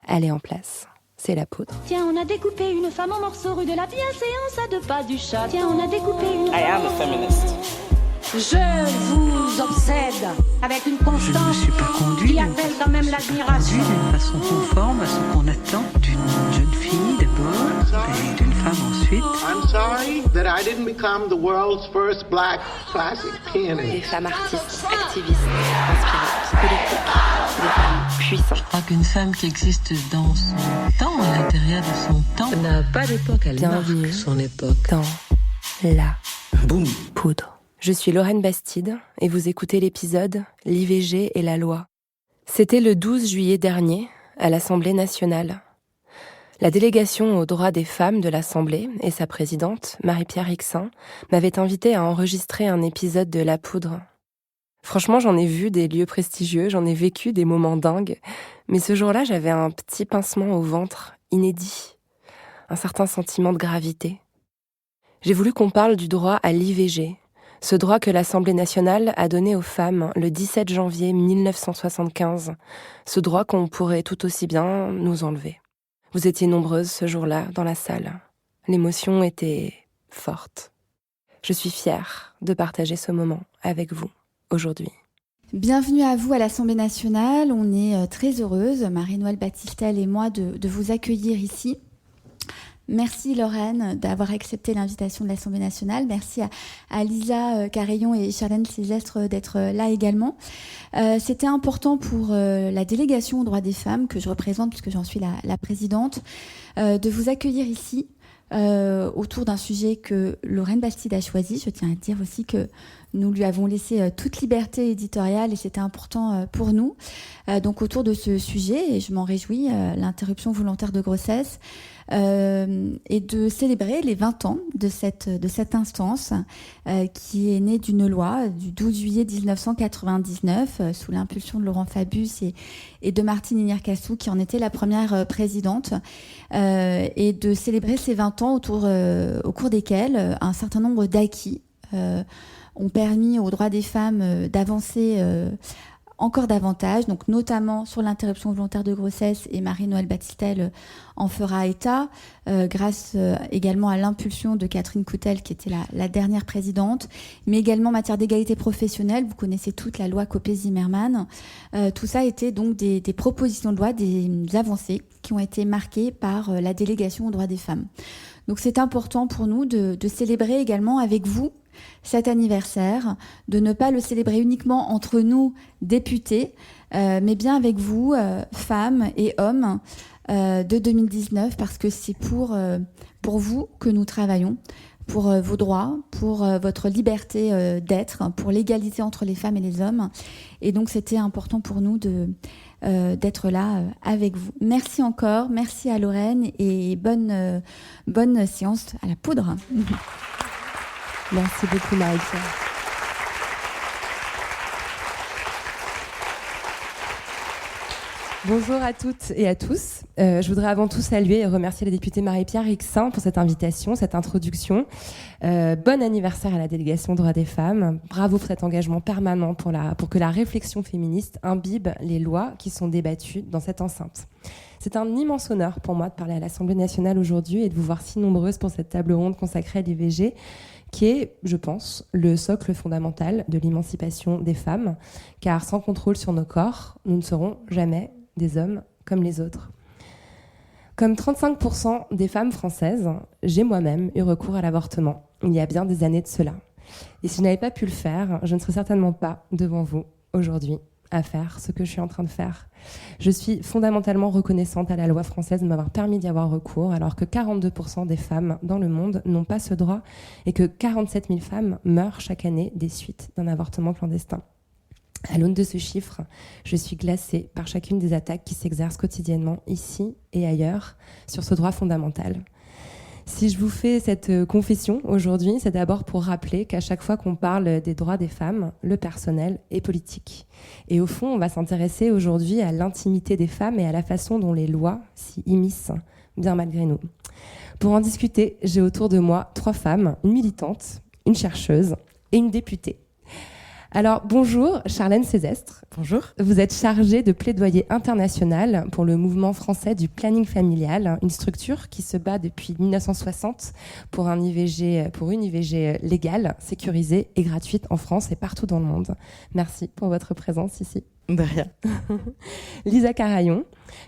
elle est en place. C'est la poudre. Tiens, on a découpé une femme en morceaux rue de la bienséance à 2 pas du chat. Tiens, on a découpé une I am a feminist. Je vous obsède avec une constance Je ne me suis pas conduite qui appelle quand même l'admiration. d'une façon conforme à ce qu'on attend d'une jeune fille d'abord et d'une femme ensuite. I'm sorry that I didn't become the world's first black classic pianist. Des femmes artistes, activistes, inspirantes, politiques, des femmes puissantes. Je crois qu'une femme qui existe dans son temps, à l'intérieur de son temps, n'a pas d'époque, elle Bienvenue marque son époque. dans la Boum. poudre. Je suis Lorraine Bastide et vous écoutez l'épisode « L'IVG et la loi ». C'était le 12 juillet dernier, à l'Assemblée nationale. La délégation aux droits des femmes de l'Assemblée et sa présidente, Marie-Pierre Rixain, m'avaient invitée à enregistrer un épisode de La Poudre. Franchement, j'en ai vu des lieux prestigieux, j'en ai vécu des moments dingues, mais ce jour-là, j'avais un petit pincement au ventre, inédit, un certain sentiment de gravité. J'ai voulu qu'on parle du droit à l'IVG, ce droit que l'Assemblée nationale a donné aux femmes le 17 janvier 1975, ce droit qu'on pourrait tout aussi bien nous enlever. Vous étiez nombreuses ce jour-là dans la salle. L'émotion était forte. Je suis fière de partager ce moment avec vous aujourd'hui. Bienvenue à vous à l'Assemblée nationale. On est très heureuse, Marie-Noëlle Battistel et moi, de vous accueillir ici. Merci Lorraine d'avoir accepté l'invitation de l'Assemblée nationale. Merci à Lisa Carayon et Charlène Célestre d'être là également. C'était important pour la délégation aux droits des femmes, que je représente puisque j'en suis la présidente, de vous accueillir ici autour d'un sujet que Lorraine Bastide a choisi. Je tiens à dire aussi que nous lui avons laissé toute liberté éditoriale et c'était important pour nous. Donc autour de ce sujet, et je m'en réjouis, l'interruption volontaire de grossesse, et de célébrer les 20 ans de cette instance qui est née d'une loi du 12 juillet 1999 sous l'impulsion de Laurent Fabius et de Martine Inirkassou qui en était la première présidente, et de célébrer ces 20 ans au cours desquels un certain nombre d'acquis ont permis aux droits des femmes d'avancer encore davantage, donc notamment sur l'interruption volontaire de grossesse, et Marie-Noëlle Battistel en fera état, grâce également à l'impulsion de Catherine Coutel, qui était la dernière présidente, mais également en matière d'égalité professionnelle. Vous connaissez toute la loi Copé-Zimmermann. Tout ça était donc des propositions de loi, des avancées qui ont été marquées par la délégation aux droits des femmes. Donc c'est important pour nous de célébrer également avec vous cet anniversaire, de ne pas le célébrer uniquement entre nous, députés, mais bien avec vous, femmes et hommes de 2019, parce que c'est pour vous que nous travaillons, pour vos droits, pour votre liberté d'être, pour l'égalité entre les femmes et les hommes. Et donc c'était important pour nous d'être là avec vous. Merci encore, merci à Lorraine et bonne séance à la poudre. Merci beaucoup Marie-Pierre. Bonjour à toutes et à tous. Je voudrais avant tout saluer et remercier la députée Marie-Pierre Rixain pour cette invitation, cette introduction. Bon anniversaire à la délégation droits des femmes. Bravo pour cet engagement permanent pour que la réflexion féministe imbibe les lois qui sont débattues dans cette enceinte. C'est un immense honneur pour moi de parler à l'Assemblée nationale aujourd'hui et de vous voir si nombreuses pour cette table ronde consacrée à l'IVG, qui est, je pense, le socle fondamental de l'émancipation des femmes, car sans contrôle sur nos corps, nous ne serons jamais des hommes comme les autres. Comme 35% des femmes françaises, j'ai moi-même eu recours à l'avortement, il y a bien des années de cela. Et si je n'avais pas pu le faire, je ne serais certainement pas devant vous aujourd'hui à faire ce que je suis en train de faire. Je suis fondamentalement reconnaissante à la loi française de m'avoir permis d'y avoir recours, alors que 42% des femmes dans le monde n'ont pas ce droit et que 47 000 femmes meurent chaque année des suites d'un avortement clandestin. À l'aune de ce chiffre, je suis glacée par chacune des attaques qui s'exercent quotidiennement ici et ailleurs sur ce droit fondamental. Si je vous fais cette confession aujourd'hui, c'est d'abord pour rappeler qu'à chaque fois qu'on parle des droits des femmes, le personnel est politique. Et au fond, on va s'intéresser aujourd'hui à l'intimité des femmes et à la façon dont les lois s'y immiscent, bien malgré nous. Pour en discuter, j'ai autour de moi 3 femmes, une militante, une chercheuse et une députée. Alors, bonjour, Charlène Césestre. Bonjour. Vous êtes chargée de plaidoyer international pour le mouvement français du planning familial, une structure qui se bat depuis 1960 pour une IVG légale, sécurisée et gratuite en France et partout dans le monde. Merci pour votre présence ici. De rien. Lisa Carayon,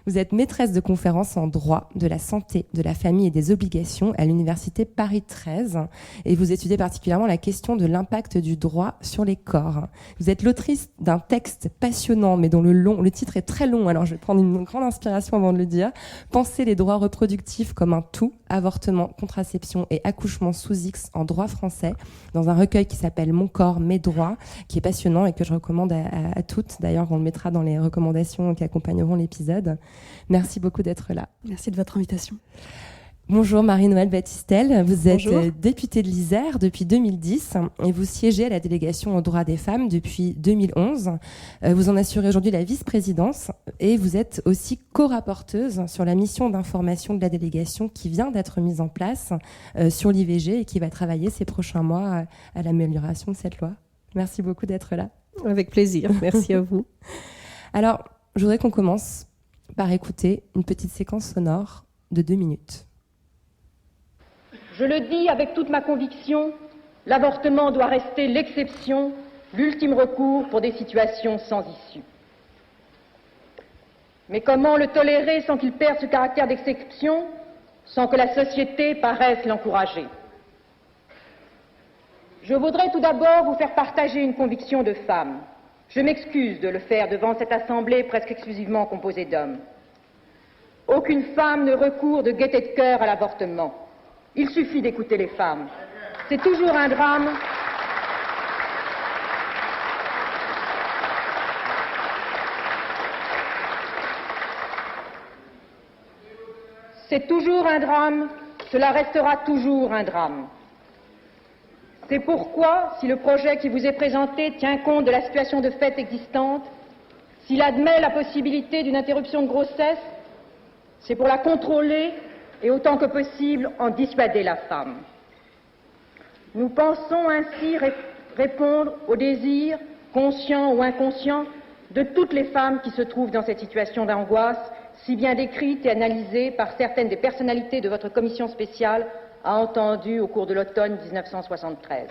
vous êtes maîtresse de conférences en droit de la santé, de la famille et des obligations à l'université Paris 13 et vous étudiez particulièrement la question de l'impact du droit sur les corps. Vous êtes l'autrice d'un texte passionnant mais dont le titre est très long, alors je vais prendre une grande inspiration avant de le dire. Penser les droits reproductifs comme un tout, avortement, contraception et accouchement sous X en droit français, dans un recueil qui s'appelle Mon corps, mes droits, qui est passionnant et que je recommande à toutes. D'ailleurs, on le mettra dans les recommandations qui accompagneront l'épisode. Merci beaucoup d'être là. Merci de votre invitation. Bonjour Marie-Noëlle Battistel, vous êtes Bonjour. députée de l'Isère depuis 2010 et vous siégez à la délégation aux droits des femmes depuis 2011. Vous en assurez aujourd'hui la vice-présidence et vous êtes aussi co-rapporteuse sur la mission d'information de la délégation qui vient d'être mise en place sur l'IVG et qui va travailler ces prochains mois à l'amélioration de cette loi. Merci beaucoup d'être là. Avec plaisir, merci à vous. Alors, je voudrais qu'on commence par écouter une petite séquence sonore de 2 minutes. Je le dis avec toute ma conviction, l'avortement doit rester l'exception, l'ultime recours pour des situations sans issue. Mais comment le tolérer sans qu'il perde ce caractère d'exception, sans que la société paraisse l'encourager ? Je voudrais tout d'abord vous faire partager une conviction de femme. Je m'excuse de le faire devant cette assemblée presque exclusivement composée d'hommes. Aucune femme ne recourt de gaieté de cœur à l'avortement. Il suffit d'écouter les femmes. C'est toujours un drame. C'est toujours un drame, cela restera toujours un drame. C'est pourquoi, si le projet qui vous est présenté tient compte de la situation de fait existante, s'il admet la possibilité d'une interruption de grossesse, c'est pour la contrôler et autant que possible en dissuader la femme. Nous pensons ainsi répondre aux désirs, conscients ou inconscients, de toutes les femmes qui se trouvent dans cette situation d'angoisse, si bien décrite et analysée par certaines des personnalités de votre commission spéciale a entendu au cours de l'automne 1973.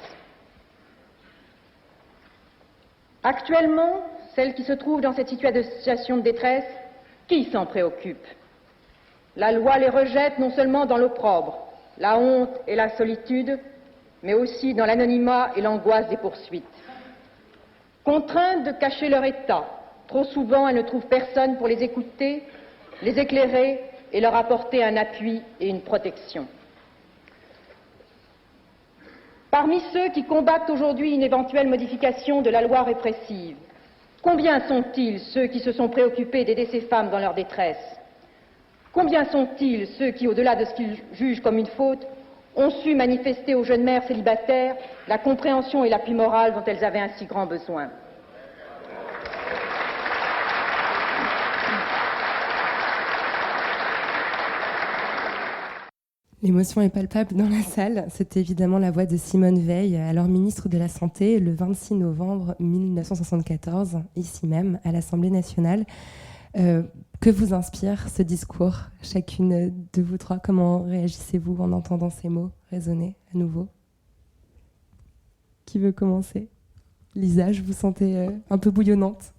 Actuellement, celles qui se trouvent dans cette situation de détresse, qui s'en préoccupe ? La loi les rejette non seulement dans l'opprobre, la honte et la solitude, mais aussi dans l'anonymat et l'angoisse des poursuites. Contraintes de cacher leur état, trop souvent elles ne trouvent personne pour les écouter, les éclairer et leur apporter un appui et une protection. Parmi ceux qui combattent aujourd'hui une éventuelle modification de la loi répressive, combien sont-ils ceux qui se sont préoccupés d'aider ces femmes dans leur détresse ? Combien sont-ils ceux qui, au-delà de ce qu'ils jugent comme une faute, ont su manifester aux jeunes mères célibataires la compréhension et l'appui moral dont elles avaient un si grand besoin ? L'émotion est palpable dans la salle. C'était évidemment la voix de Simone Veil, alors ministre de la Santé, le 26 novembre 1974, ici même, à l'Assemblée nationale. Que vous inspire ce discours, chacune de vous trois ? Comment réagissez-vous en entendant ces mots résonner à nouveau ? Qui veut commencer ? Lisa, je vous sentais un peu bouillonnante.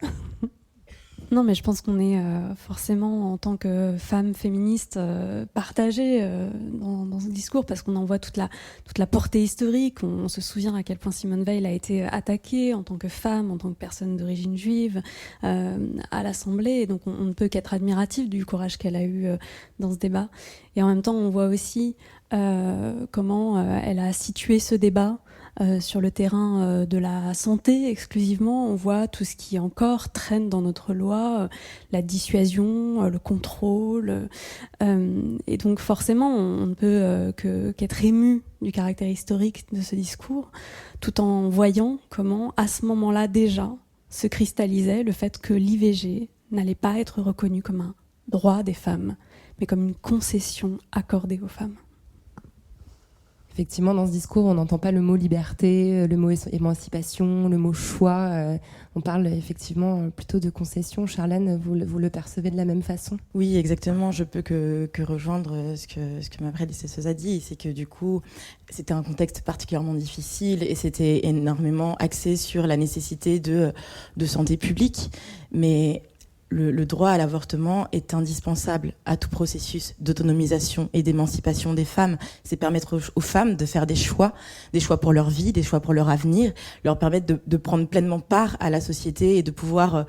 Non, mais je pense qu'on est forcément, en tant que femme féministe, partagée dans ce discours, parce qu'on en voit toute la portée historique. On se souvient à quel point Simone Veil a été attaquée en tant que femme, en tant que personne d'origine juive, à l'Assemblée. Et donc, on ne peut qu'être admiratif du courage qu'elle a eu dans ce débat. Et en même temps, on voit aussi comment elle a situé ce débat sur le terrain de la santé exclusivement. On voit tout ce qui encore traîne dans notre loi, la dissuasion, le contrôle. Et donc forcément, on ne peut qu'être ému du caractère historique de ce discours, tout en voyant comment, à ce moment-là déjà, se cristallisait le fait que l'IVG n'allait pas être reconnu comme un droit des femmes, mais comme une concession accordée aux femmes. Effectivement, dans ce discours, on n'entend pas le mot liberté, le mot émancipation, le mot choix. On parle effectivement plutôt de concession. Charlène, vous le percevez de la même façon ? Oui, exactement. Je peux que rejoindre ce que ma prédécesseuse a dit. C'est que du coup, c'était un contexte particulièrement difficile et c'était énormément axé sur la nécessité de santé publique. Mais le droit à l'avortement est indispensable à tout processus d'autonomisation et d'émancipation des femmes. C'est permettre aux femmes de faire des choix pour leur vie, des choix pour leur avenir, leur permettre de prendre pleinement part à la société et de pouvoir,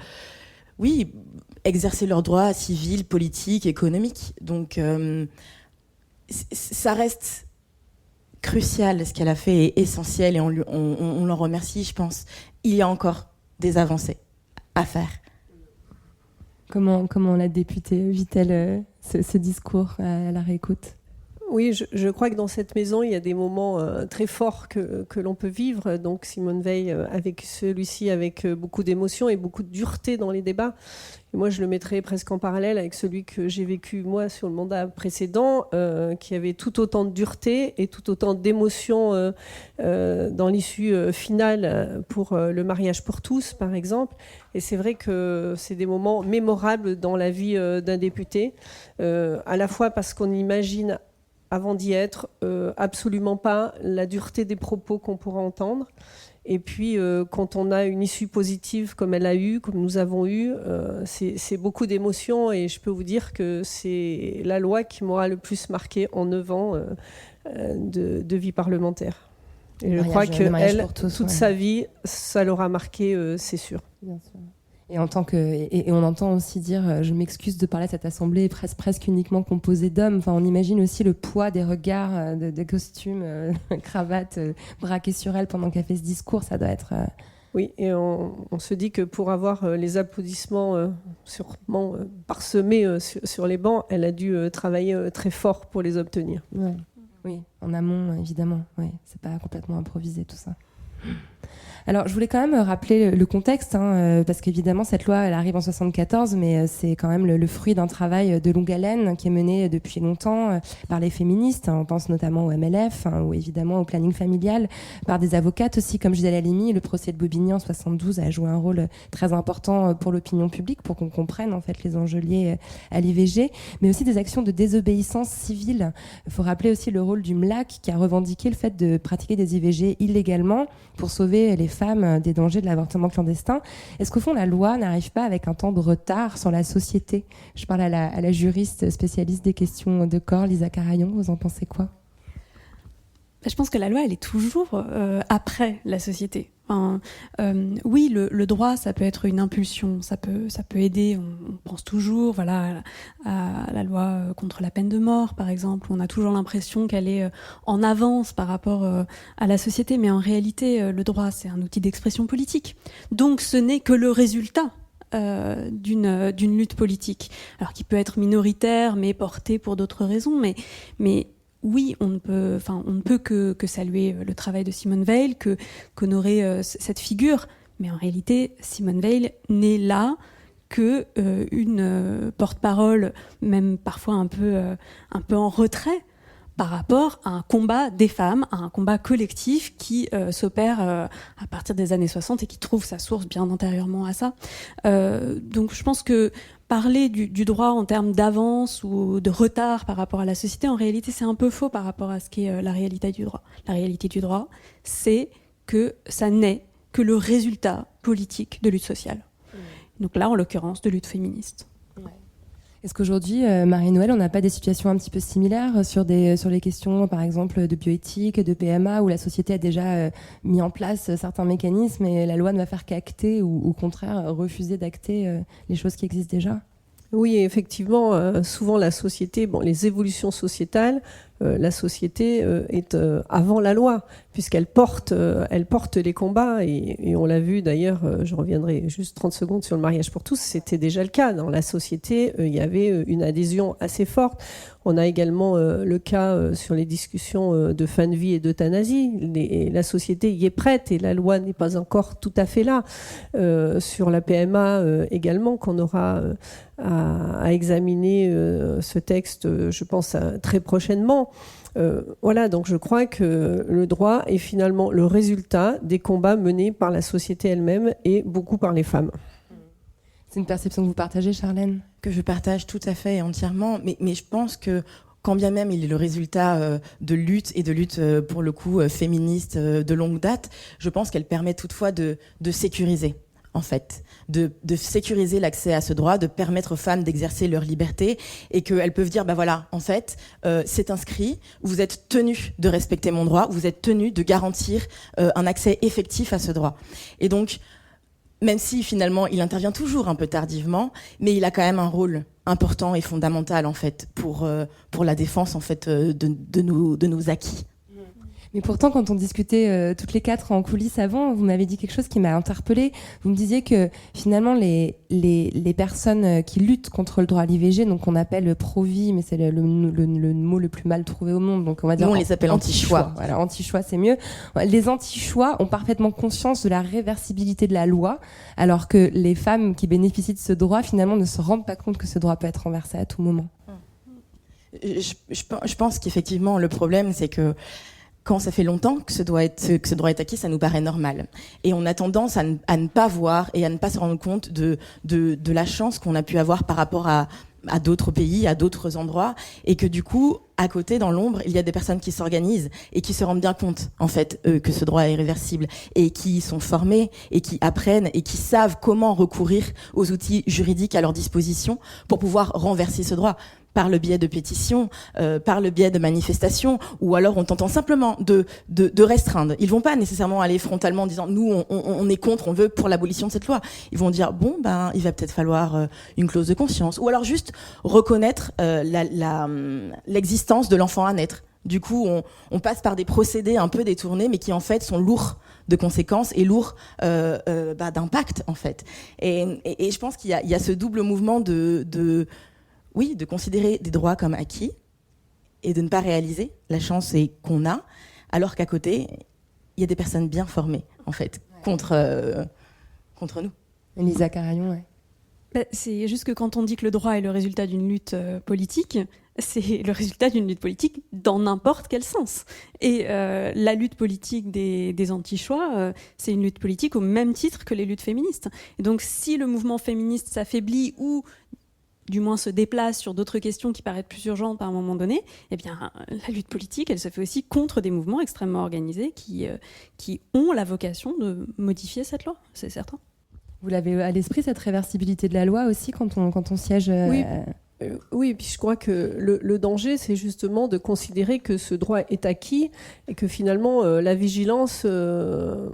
exercer leurs droits civils, politiques, économiques. Donc, ça reste crucial. Ce qu'elle a fait est essentiel et on l'en remercie, je pense. Il y a encore des avancées à faire. Comment la députée vit-elle ce discours à la réécoute ? Oui, je crois que dans cette maison, il y a des moments très forts que l'on peut vivre. Donc Simone Veil, avec celui-ci, avec beaucoup d'émotion et beaucoup de dureté dans les débats. Et moi, je le mettrais presque en parallèle avec celui que j'ai vécu, moi, sur le mandat précédent, qui avait tout autant de dureté et tout autant d'émotion dans l'issue finale pour le mariage pour tous, par exemple. Et c'est vrai que c'est des moments mémorables dans la vie d'un député, à la fois parce qu'on imagine, avant d'y être, absolument pas la dureté des propos qu'on pourra entendre. Et puis, quand on a une issue positive comme elle a eu, comme nous avons eu, c'est beaucoup d'émotions. Et je peux vous dire que c'est la loi qui m'aura le plus marquée en 9 ans de vie parlementaire. Et je crois qu'elle, toute sa vie, ça l'aura marqué, c'est sûr. Bien sûr. Et on entend aussi dire, je m'excuse de parler à cette assemblée presque uniquement composée d'hommes. Enfin, on imagine aussi le poids des regards, des costumes, cravates braquées sur elle pendant qu'elle fait ce discours. Ça doit être. Oui, et on se dit que pour avoir les applaudissements sûrement parsemés sur les bancs, elle a dû travailler très fort pour les obtenir. Ouais. Oui, en amont, évidemment. Ouais, c'est pas complètement improvisé tout ça. Alors, je voulais quand même rappeler le contexte, parce qu'évidemment, cette loi, elle arrive en 1974, mais c'est quand même le fruit d'un travail de longue haleine qui est mené depuis longtemps par les féministes. On pense notamment au MLF, ou évidemment au planning familial, par des avocates aussi, comme Gisèle Halimi. Le procès de Bobigny en 1972 a joué un rôle très important pour l'opinion publique, pour qu'on comprenne en fait les enjeux liés à l'IVG, mais aussi des actions de désobéissance civile. Il faut rappeler aussi le rôle du MLAC, qui a revendiqué le fait de pratiquer des IVG illégalement pour sauver les femmes des dangers de l'avortement clandestin. Est-ce qu'au fond, la loi n'arrive pas avec un temps de retard sur la société ? Je parle à la juriste spécialiste des questions de corps, Lisa Carayon. Vous en pensez quoi ? Je pense que la loi, elle est toujours après la société. Enfin, oui, le droit, ça peut être une impulsion, ça peut aider. On pense toujours, voilà, à la loi contre la peine de mort, par exemple. On a toujours l'impression qu'elle est en avance par rapport à la société, mais en réalité, le droit, c'est un outil d'expression politique. Donc, ce n'est que le résultat d'une lutte politique, alors qui peut être minoritaire, mais portée pour d'autres raisons, mais oui, on ne peut que saluer le travail de Simone Veil, qu'honorer cette figure. Mais en réalité, Simone Veil n'est là que une porte-parole, même parfois un peu en retrait, par rapport à un combat des femmes, à un combat collectif qui s'opère à partir des années 60 et qui trouve sa source bien antérieurement à ça. Donc je pense que parler du droit en termes d'avance ou de retard par rapport à la société, en réalité, c'est un peu faux par rapport à ce qu'est la réalité du droit. La réalité du droit, c'est que ça n'est que le résultat politique de lutte sociale. Donc là, en l'occurrence, de lutte féministe. Est-ce qu'aujourd'hui, Marie-Noëlle, on n'a pas des situations un petit peu similaires sur les questions, par exemple, de bioéthique, de PMA, où la société a déjà mis en place certains mécanismes et la loi ne va faire qu'acter ou au contraire refuser d'acter les choses qui existent déjà ? Oui, effectivement, souvent la société, les évolutions sociétales, la société est avant la loi, puisqu'elle porte les combats. Et on l'a vu d'ailleurs, je reviendrai juste 30 secondes sur le mariage pour tous, c'était déjà le cas. Dans la société, il y avait une adhésion assez forte. On a également le cas sur les discussions de fin de vie et d'euthanasie. La société y est prête et la loi n'est pas encore tout à fait là. Sur la PMA également, qu'on aura à examiner ce texte, je pense, très prochainement. Voilà, donc je crois que le droit est finalement le résultat des combats menés par la société elle-même et beaucoup par les femmes. C'est une perception que vous partagez, Charlène ? Que je partage tout à fait et entièrement, mais je pense que quand bien même il est le résultat de luttes et de luttes pour le coup féministes de longue date, je pense qu'elle permet toutefois de sécuriser, en fait, de sécuriser l'accès à ce droit, de permettre aux femmes d'exercer leur liberté et qu'elles peuvent dire, bah voilà, en fait, c'est inscrit, vous êtes tenu de respecter mon droit, vous êtes tenu de garantir un accès effectif à ce droit. Et donc, même si finalement il intervient toujours un peu tardivement, mais il a quand même un rôle important et fondamental en fait pour la défense en fait de nos acquis. Mais pourtant, quand on discutait toutes les quatre en coulisses avant, vous m'avez dit quelque chose qui m'a interpellée. Vous me disiez que finalement, les personnes qui luttent contre le droit à l'IVG, donc qu'on appelle pro-vie, mais c'est le mot le plus mal trouvé au monde, donc on va dire. Nous, on les appelle anti-choix. Voilà, anti-choix, c'est mieux. Les anti-choix ont parfaitement conscience de la réversibilité de la loi, alors que les femmes qui bénéficient de ce droit, finalement, ne se rendent pas compte que ce droit peut être renversé à tout moment. Je pense qu'effectivement, le problème, c'est que quand ça fait longtemps que ce droit est acquis, ça nous paraît normal. Et on a tendance à ne pas voir et à ne pas se rendre compte de la chance qu'on a pu avoir par rapport à d'autres pays, à d'autres endroits, et que du coup, à côté, dans l'ombre, il y a des personnes qui s'organisent et qui se rendent bien compte, en fait, que ce droit est irréversible, et qui sont formées, et qui apprennent, et qui savent comment recourir aux outils juridiques à leur disposition pour pouvoir renverser ce droit. Par le biais de pétitions, par le biais de manifestations, ou alors on tentant simplement de restreindre. Ils vont pas nécessairement aller frontalement en disant nous on est contre, on veut pour l'abolition de cette loi. Ils vont dire bon ben il va peut-être falloir une clause de conscience, ou alors juste reconnaître l'existence de l'enfant à naître. Du coup on passe par des procédés un peu détournés, mais qui en fait sont lourds de conséquences et lourds d'impact en fait. Et je pense qu'il y a ce double mouvement de considérer des droits comme acquis et de ne pas réaliser la chance qu'on a, alors qu'à côté, il y a des personnes bien formées, en fait, contre nous. Elisa Carayon, ouais. C'est juste que quand on dit que le droit est le résultat d'une lutte politique, c'est le résultat d'une lutte politique dans n'importe quel sens. Et la lutte politique des anti-choix, c'est une lutte politique au même titre que les luttes féministes. Et donc si le mouvement féministe s'affaiblit ou du moins se déplace sur d'autres questions qui paraissent plus urgentes à un moment donné, eh bien, la lutte politique, elle se fait aussi contre des mouvements extrêmement organisés qui ont la vocation de modifier cette loi, c'est certain. Vous l'avez à l'esprit, cette réversibilité de la loi aussi, quand on siège... Oui, et puis je crois que le danger, c'est justement de considérer que ce droit est acquis et que finalement, la vigilance... ne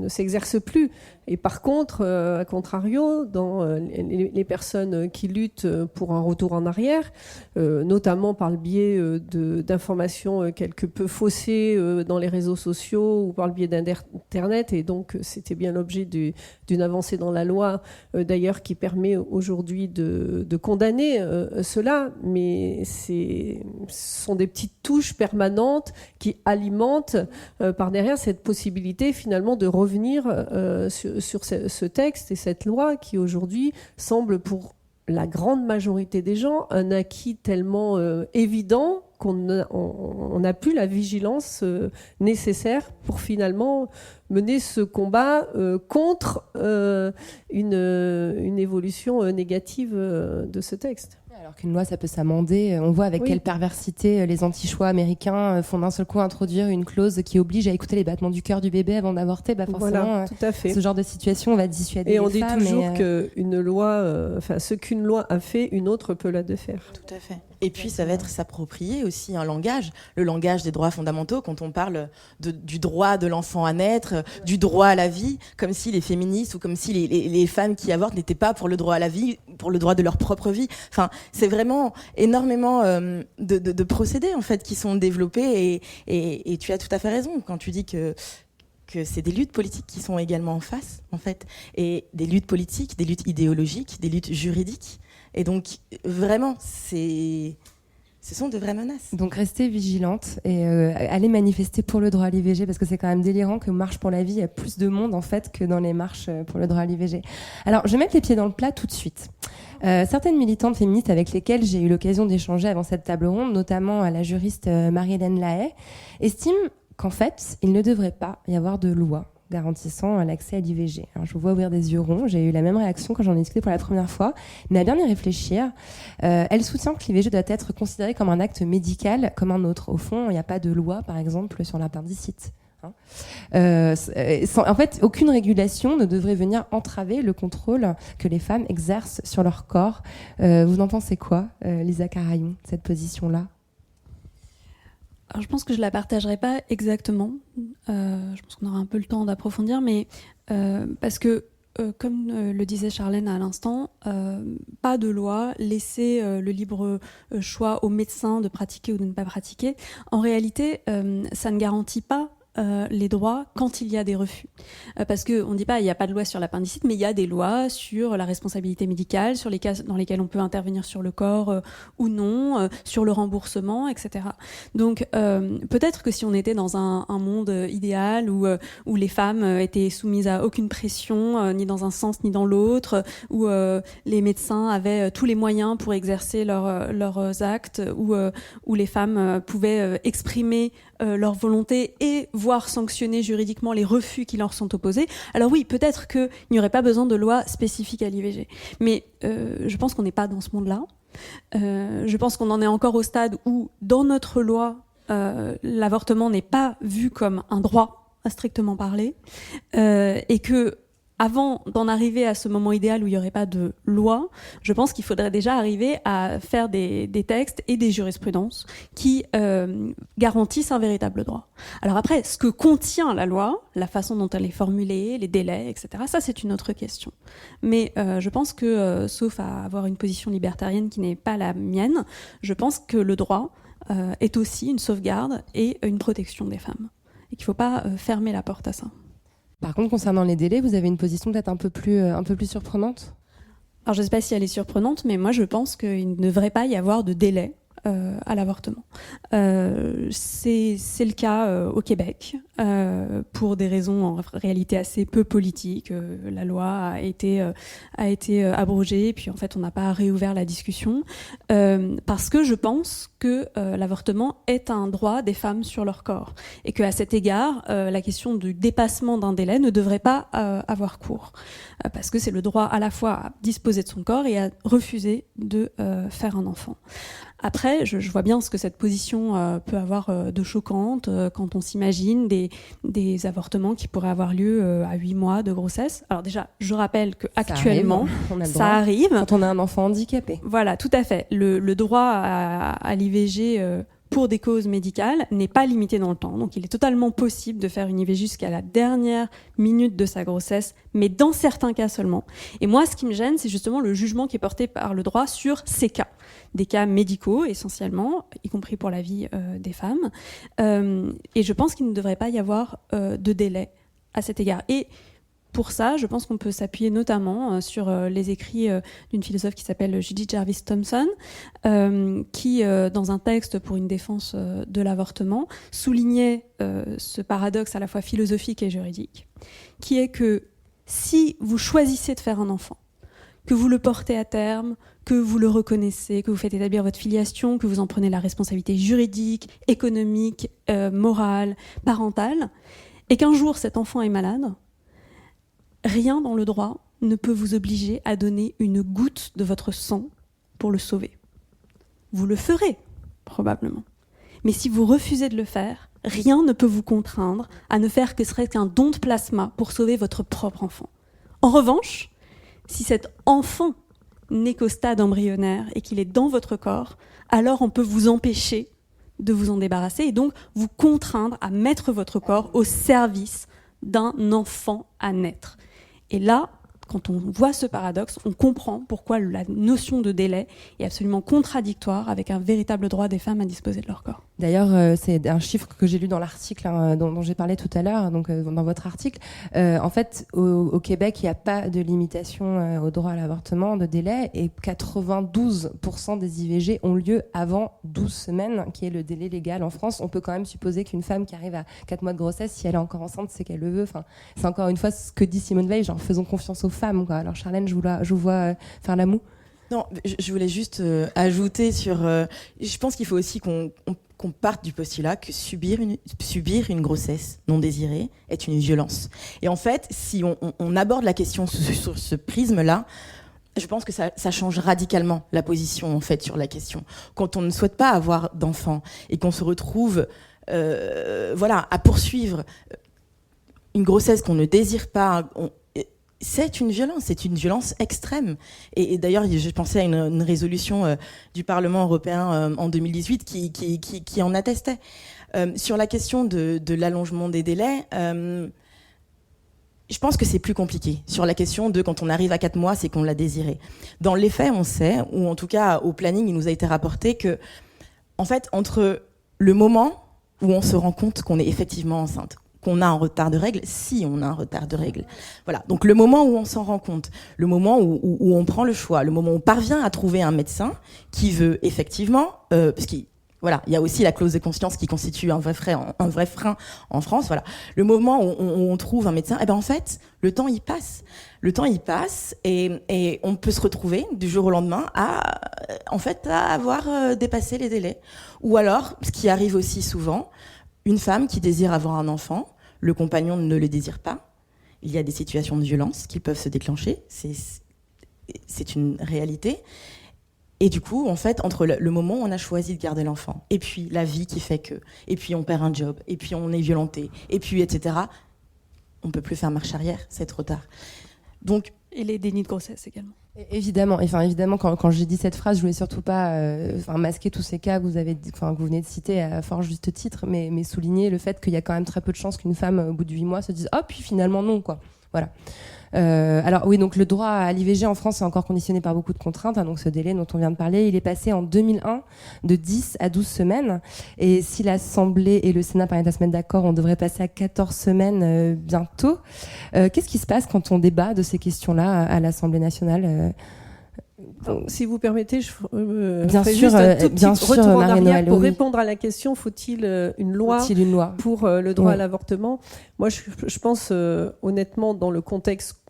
s'exerce plus. Et par contre, à contrario, dans les personnes qui luttent pour un retour en arrière, notamment par le biais d'informations quelque peu faussées dans les réseaux sociaux ou par le biais d'Internet, et donc c'était bien l'objet d'une avancée dans la loi, d'ailleurs, qui permet aujourd'hui de condamner cela, mais ce sont des petites touches permanentes qui alimentent par derrière cette possibilité finalement de revenir sur ce texte et cette loi qui aujourd'hui semble pour la grande majorité des gens un acquis tellement évident qu'on n'a plus la vigilance nécessaire pour finalement mener ce combat contre une évolution négative de ce texte. Alors qu'une loi, ça peut s'amender. On voit avec quelle perversité les anti-choix américains font d'un seul coup introduire une clause qui oblige à écouter les battements du cœur du bébé avant d'avorter. Forcément, voilà, tout à fait. Ce genre de situation, on va dissuader les femmes. Et on dit toujours qu'une loi, ce qu'une loi a fait, une autre peut la défaire. Tout à fait. Et puis, ça va être s'approprier aussi un langage, le langage des droits fondamentaux, quand on parle du droit de l'enfant à naître, du droit à la vie, comme si les féministes ou comme si les femmes qui avortent n'étaient pas pour le droit à la vie, pour le droit de leur propre vie. Enfin, c'est vraiment énormément de procédés, en fait, qui sont développés. Et tu as tout à fait raison quand tu dis que c'est des luttes politiques qui sont également en face, en fait. Et des luttes politiques, des luttes idéologiques, des luttes juridiques. Et donc, vraiment, ce sont de vraies menaces. Donc, restez vigilantes et allez manifester pour le droit à l'IVG, parce que c'est quand même délirant que Marche pour la vie, il y a plus de monde, en fait, que dans les marches pour le droit à l'IVG. Alors, je vais mettre les pieds dans le plat tout de suite. Certaines militantes féministes avec lesquelles j'ai eu l'occasion d'échanger avant cette table ronde, notamment la juriste Marie-Hélène Lahaye, estiment qu'en fait, il ne devrait pas y avoir de loi garantissant l'accès à l'IVG. Alors, je vous vois ouvrir des yeux ronds, j'ai eu la même réaction quand j'en ai discuté pour la première fois, mais à bien y réfléchir, elle soutient que l'IVG doit être considéré comme un acte médical comme un autre. Au fond, il n'y a pas de loi, par exemple, sur l'appendicite. En fait, aucune régulation ne devrait venir entraver le contrôle que les femmes exercent sur leur corps. Vous en pensez quoi, Lisa Carayon, cette position-là ? Alors, je pense que je ne la partagerai pas exactement. Je pense qu'on aura un peu le temps d'approfondir, mais parce que, comme le disait Charlène à l'instant, pas de loi, laisser le libre choix aux médecins de pratiquer ou de ne pas pratiquer. En réalité, ça ne garantit pas les droits quand il y a des refus. Parce qu'on ne dit pas il n'y a pas de loi sur l'appendicite, mais il y a des lois sur la responsabilité médicale, sur les cas dans lesquels on peut intervenir sur le corps ou non, sur le remboursement, etc. Donc peut-être que si on était dans un monde idéal où les femmes étaient soumises à aucune pression, ni dans un sens ni dans l'autre, où les médecins avaient tous les moyens pour exercer leurs actes, où les femmes pouvaient exprimer leur volonté et voire sanctionner juridiquement les refus qui leur sont opposés, alors oui, peut-être qu'il n'y aurait pas besoin de loi spécifique à l'IVG. Mais je pense qu'on n'est pas dans ce monde-là. Je pense qu'on en est encore au stade où, dans notre loi, l'avortement n'est pas vu comme un droit à strictement parler, et que avant d'en arriver à ce moment idéal où il n'y aurait pas de loi, je pense qu'il faudrait déjà arriver à faire des textes et des jurisprudences qui garantissent un véritable droit. Alors après, ce que contient la loi, la façon dont elle est formulée, les délais, etc., ça c'est une autre question. Mais je pense que, sauf à avoir une position libertarienne qui n'est pas la mienne, je pense que le droit est aussi une sauvegarde et une protection des femmes. Et qu'il ne faut pas fermer la porte à ça. Par contre, concernant les délais, vous avez une position peut-être un peu plus surprenante ? Alors, je ne sais pas si elle est surprenante, mais moi, je pense qu'il ne devrait pas y avoir de délai à l'avortement. C'est le cas au Québec, pour des raisons en réalité assez peu politiques. La loi a été abrogée, puis en fait, on n'a pas réouvert la discussion, parce que je pense que l'avortement est un droit des femmes sur leur corps, et qu'à cet égard, la question du dépassement d'un délai ne devrait pas avoir cours, parce que c'est le droit à la fois à disposer de son corps et à refuser de faire un enfant. Après, je vois bien ce que cette position peut avoir de choquante quand on s'imagine des avortements qui pourraient avoir lieu à 8 mois de grossesse. Alors déjà, je rappelle qu'actuellement, ça arrive. Quand on a un enfant handicapé. Voilà, tout à fait. Le droit à l'IVG pour des causes médicales n'est pas limité dans le temps. Donc il est totalement possible de faire une IVG jusqu'à la dernière minute de sa grossesse, mais dans certains cas seulement. Et moi, ce qui me gêne, c'est justement le jugement qui est porté par le droit sur ces cas. Des cas médicaux, essentiellement, y compris pour la vie des femmes. Et je pense qu'il ne devrait pas y avoir de délai à cet égard. Et pour ça, je pense qu'on peut s'appuyer notamment sur les écrits d'une philosophe qui s'appelle Judith Jarvis Thomson, qui, dans un texte pour une défense de l'avortement, soulignait ce paradoxe à la fois philosophique et juridique, qui est que si vous choisissez de faire un enfant, que vous le portez à terme, que vous le reconnaissez, que vous faites établir votre filiation, que vous en prenez la responsabilité juridique, économique, morale, parentale, et qu'un jour cet enfant est malade, rien dans le droit ne peut vous obliger à donner une goutte de votre sang pour le sauver. Vous le ferez, probablement. Mais si vous refusez de le faire, rien ne peut vous contraindre à ne faire que serait-ce qu'un don de plasma pour sauver votre propre enfant. En revanche, si cet enfant n'est qu'au stade embryonnaire et qu'il est dans votre corps, alors on peut vous empêcher de vous en débarrasser et donc vous contraindre à mettre votre corps au service d'un enfant à naître. Et là, quand on voit ce paradoxe, on comprend pourquoi la notion de délai est absolument contradictoire avec un véritable droit des femmes à disposer de leur corps. D'ailleurs, c'est un chiffre que j'ai lu dans l'article dont j'ai parlé tout à l'heure, donc dans votre article. En fait, au Québec, il n'y a pas de limitation au droit à l'avortement, de délai, et 92% des IVG ont lieu avant 12 semaines, qui est le délai légal en France. On peut quand même supposer qu'une femme qui arrive à 4 mois de grossesse, si elle est encore enceinte, c'est qu'elle le veut. Enfin, c'est encore une fois ce que dit Simone Veil, genre faisons confiance aux femmes, quoi. Alors Charlène, je vous vois faire la moue. Non, je voulais juste ajouter sur... je pense qu'il faut aussi qu'on parte du postulat que subir une grossesse non désirée est une violence. Et en fait, si on aborde la question sur ce prisme-là, je pense que ça change radicalement la position en fait sur la question. Quand on ne souhaite pas avoir d'enfants et qu'on se retrouve à poursuivre une grossesse qu'on ne désire pas, c'est une violence extrême. Et d'ailleurs, je pensais à une résolution du Parlement européen en 2018 qui en attestait. Sur la question de l'allongement des délais, je pense que c'est plus compliqué. Sur la question de quand on arrive à 4 mois, c'est qu'on l'a désiré. Dans les faits, on sait, ou en tout cas au planning, il nous a été rapporté que, en fait, entre le moment où on se rend compte qu'on est effectivement enceinte, qu'on a un retard de règles, si on a un retard de règles. Voilà. Donc le moment où on s'en rend compte, le moment où on prend le choix, le moment où on parvient à trouver un médecin qui veut effectivement, parce qu'il il y a aussi la clause de conscience qui constitue un vrai frein en France. Voilà. Le moment où on trouve un médecin, en fait, le temps y passe. Le temps y passe et on peut se retrouver du jour au lendemain à avoir dépassé les délais. Ou alors, ce qui arrive aussi souvent, une femme qui désire avoir un enfant, le compagnon ne le désire pas. Il y a des situations de violence qui peuvent se déclencher. C'est une réalité. Et du coup, en fait, entre le moment où on a choisi de garder l'enfant, et puis la vie qui fait que, et puis on perd un job, et puis on est violenté, et puis etc., on ne peut plus faire marche arrière, c'est trop tard. Donc, et les dénis de grossesse également. Évidemment, quand j'ai dit cette phrase, je voulais surtout pas masquer tous ces cas que vous venez de citer à fort juste titre, mais souligner le fait qu'il y a quand même très peu de chances qu'une femme, au bout de 8 mois, se dise « Oh, puis finalement non, quoi ». Voilà. Alors oui, donc le droit à l'IVG en France est encore conditionné par beaucoup de contraintes, donc ce délai dont on vient de parler, il est passé en 2001 de 10 à 12 semaines, et si l'Assemblée et le Sénat parviennent à se mettre d'accord, on devrait passer à 14 semaines bientôt. Qu'est-ce qui se passe quand on débat de ces questions-là à l'Assemblée nationale Si vous permettez, je bien fais sûr, juste un tout petit retour en arrière Marie-Noël, pour oui. répondre à la question, faut-il une loi pour le droit à l'avortement ? Moi, je pense honnêtement, dans le contexte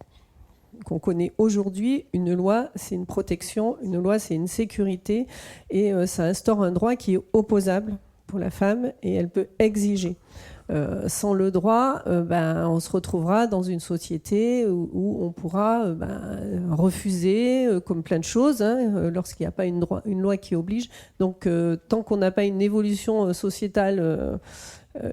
qu'on connaît aujourd'hui, une loi, c'est une protection, une loi, c'est une sécurité, et ça instaure un droit qui est opposable pour la femme, et elle peut exiger. Sans le droit, on se retrouvera dans une société où on pourra refuser, comme plein de choses, lorsqu'il n'y a pas une loi qui oblige. Donc, tant qu'on n'a pas une évolution sociétale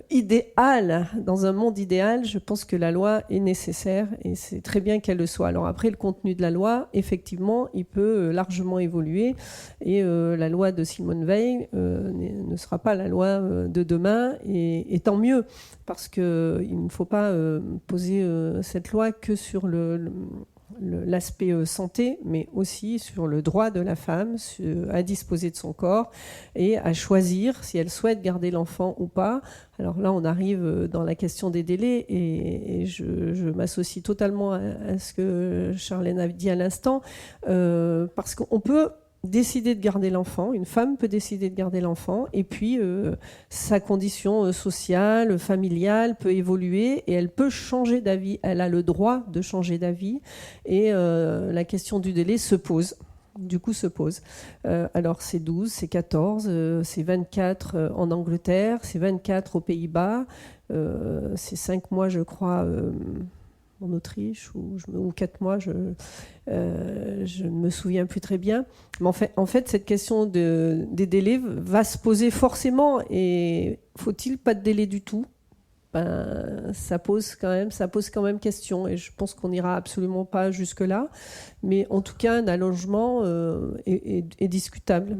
idéale, dans un monde idéal, je pense que la loi est nécessaire et c'est très bien qu'elle le soit. Alors après, le contenu de la loi, effectivement, il peut largement évoluer et la loi de Simone Veil ne sera pas la loi de demain, et tant mieux, parce qu'il ne faut pas poser cette loi que sur l'aspect santé, mais aussi sur le droit de la femme à disposer de son corps et à choisir si elle souhaite garder l'enfant ou pas. Alors là, on arrive dans la question des délais, et je m'associe totalement à ce que Charlène a dit à l'instant, parce qu'on peut décider de garder l'enfant, une femme peut décider de garder l'enfant, et puis sa condition sociale, familiale peut évoluer, et elle peut changer d'avis, elle a le droit de changer d'avis, et la question du délai se pose. Alors c'est 12, c'est 14, c'est 24 en Angleterre, c'est 24 aux Pays-Bas, c'est 5 mois je crois en Autriche, ou 4 mois, je ne me souviens plus très bien. Mais en fait cette question des délais va se poser forcément, et faut-il pas de délai du tout ? Ça pose quand même question, et je pense qu'on n'ira absolument pas jusque-là, mais en tout cas un allongement est discutable.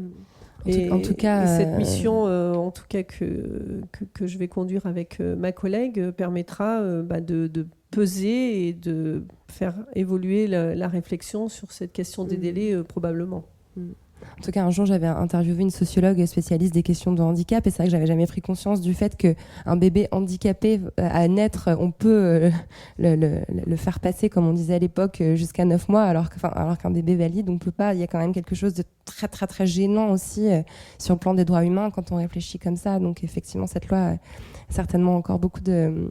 En tout cas, cette mission, en tout cas que je vais conduire avec ma collègue, permettra de peser et de faire évoluer la réflexion sur cette question des délais, probablement. En tout cas, un jour, j'avais interviewé une sociologue spécialiste des questions de handicap, et c'est vrai que j'avais jamais pris conscience du fait qu'un bébé handicapé à naître, on peut le faire passer, comme on disait à l'époque, jusqu'à 9 mois, alors qu'un bébé valide, on peut pas. Il y a quand même quelque chose de très très très gênant aussi sur le plan des droits humains quand on réfléchit comme ça. Donc effectivement, cette loi a certainement encore beaucoup de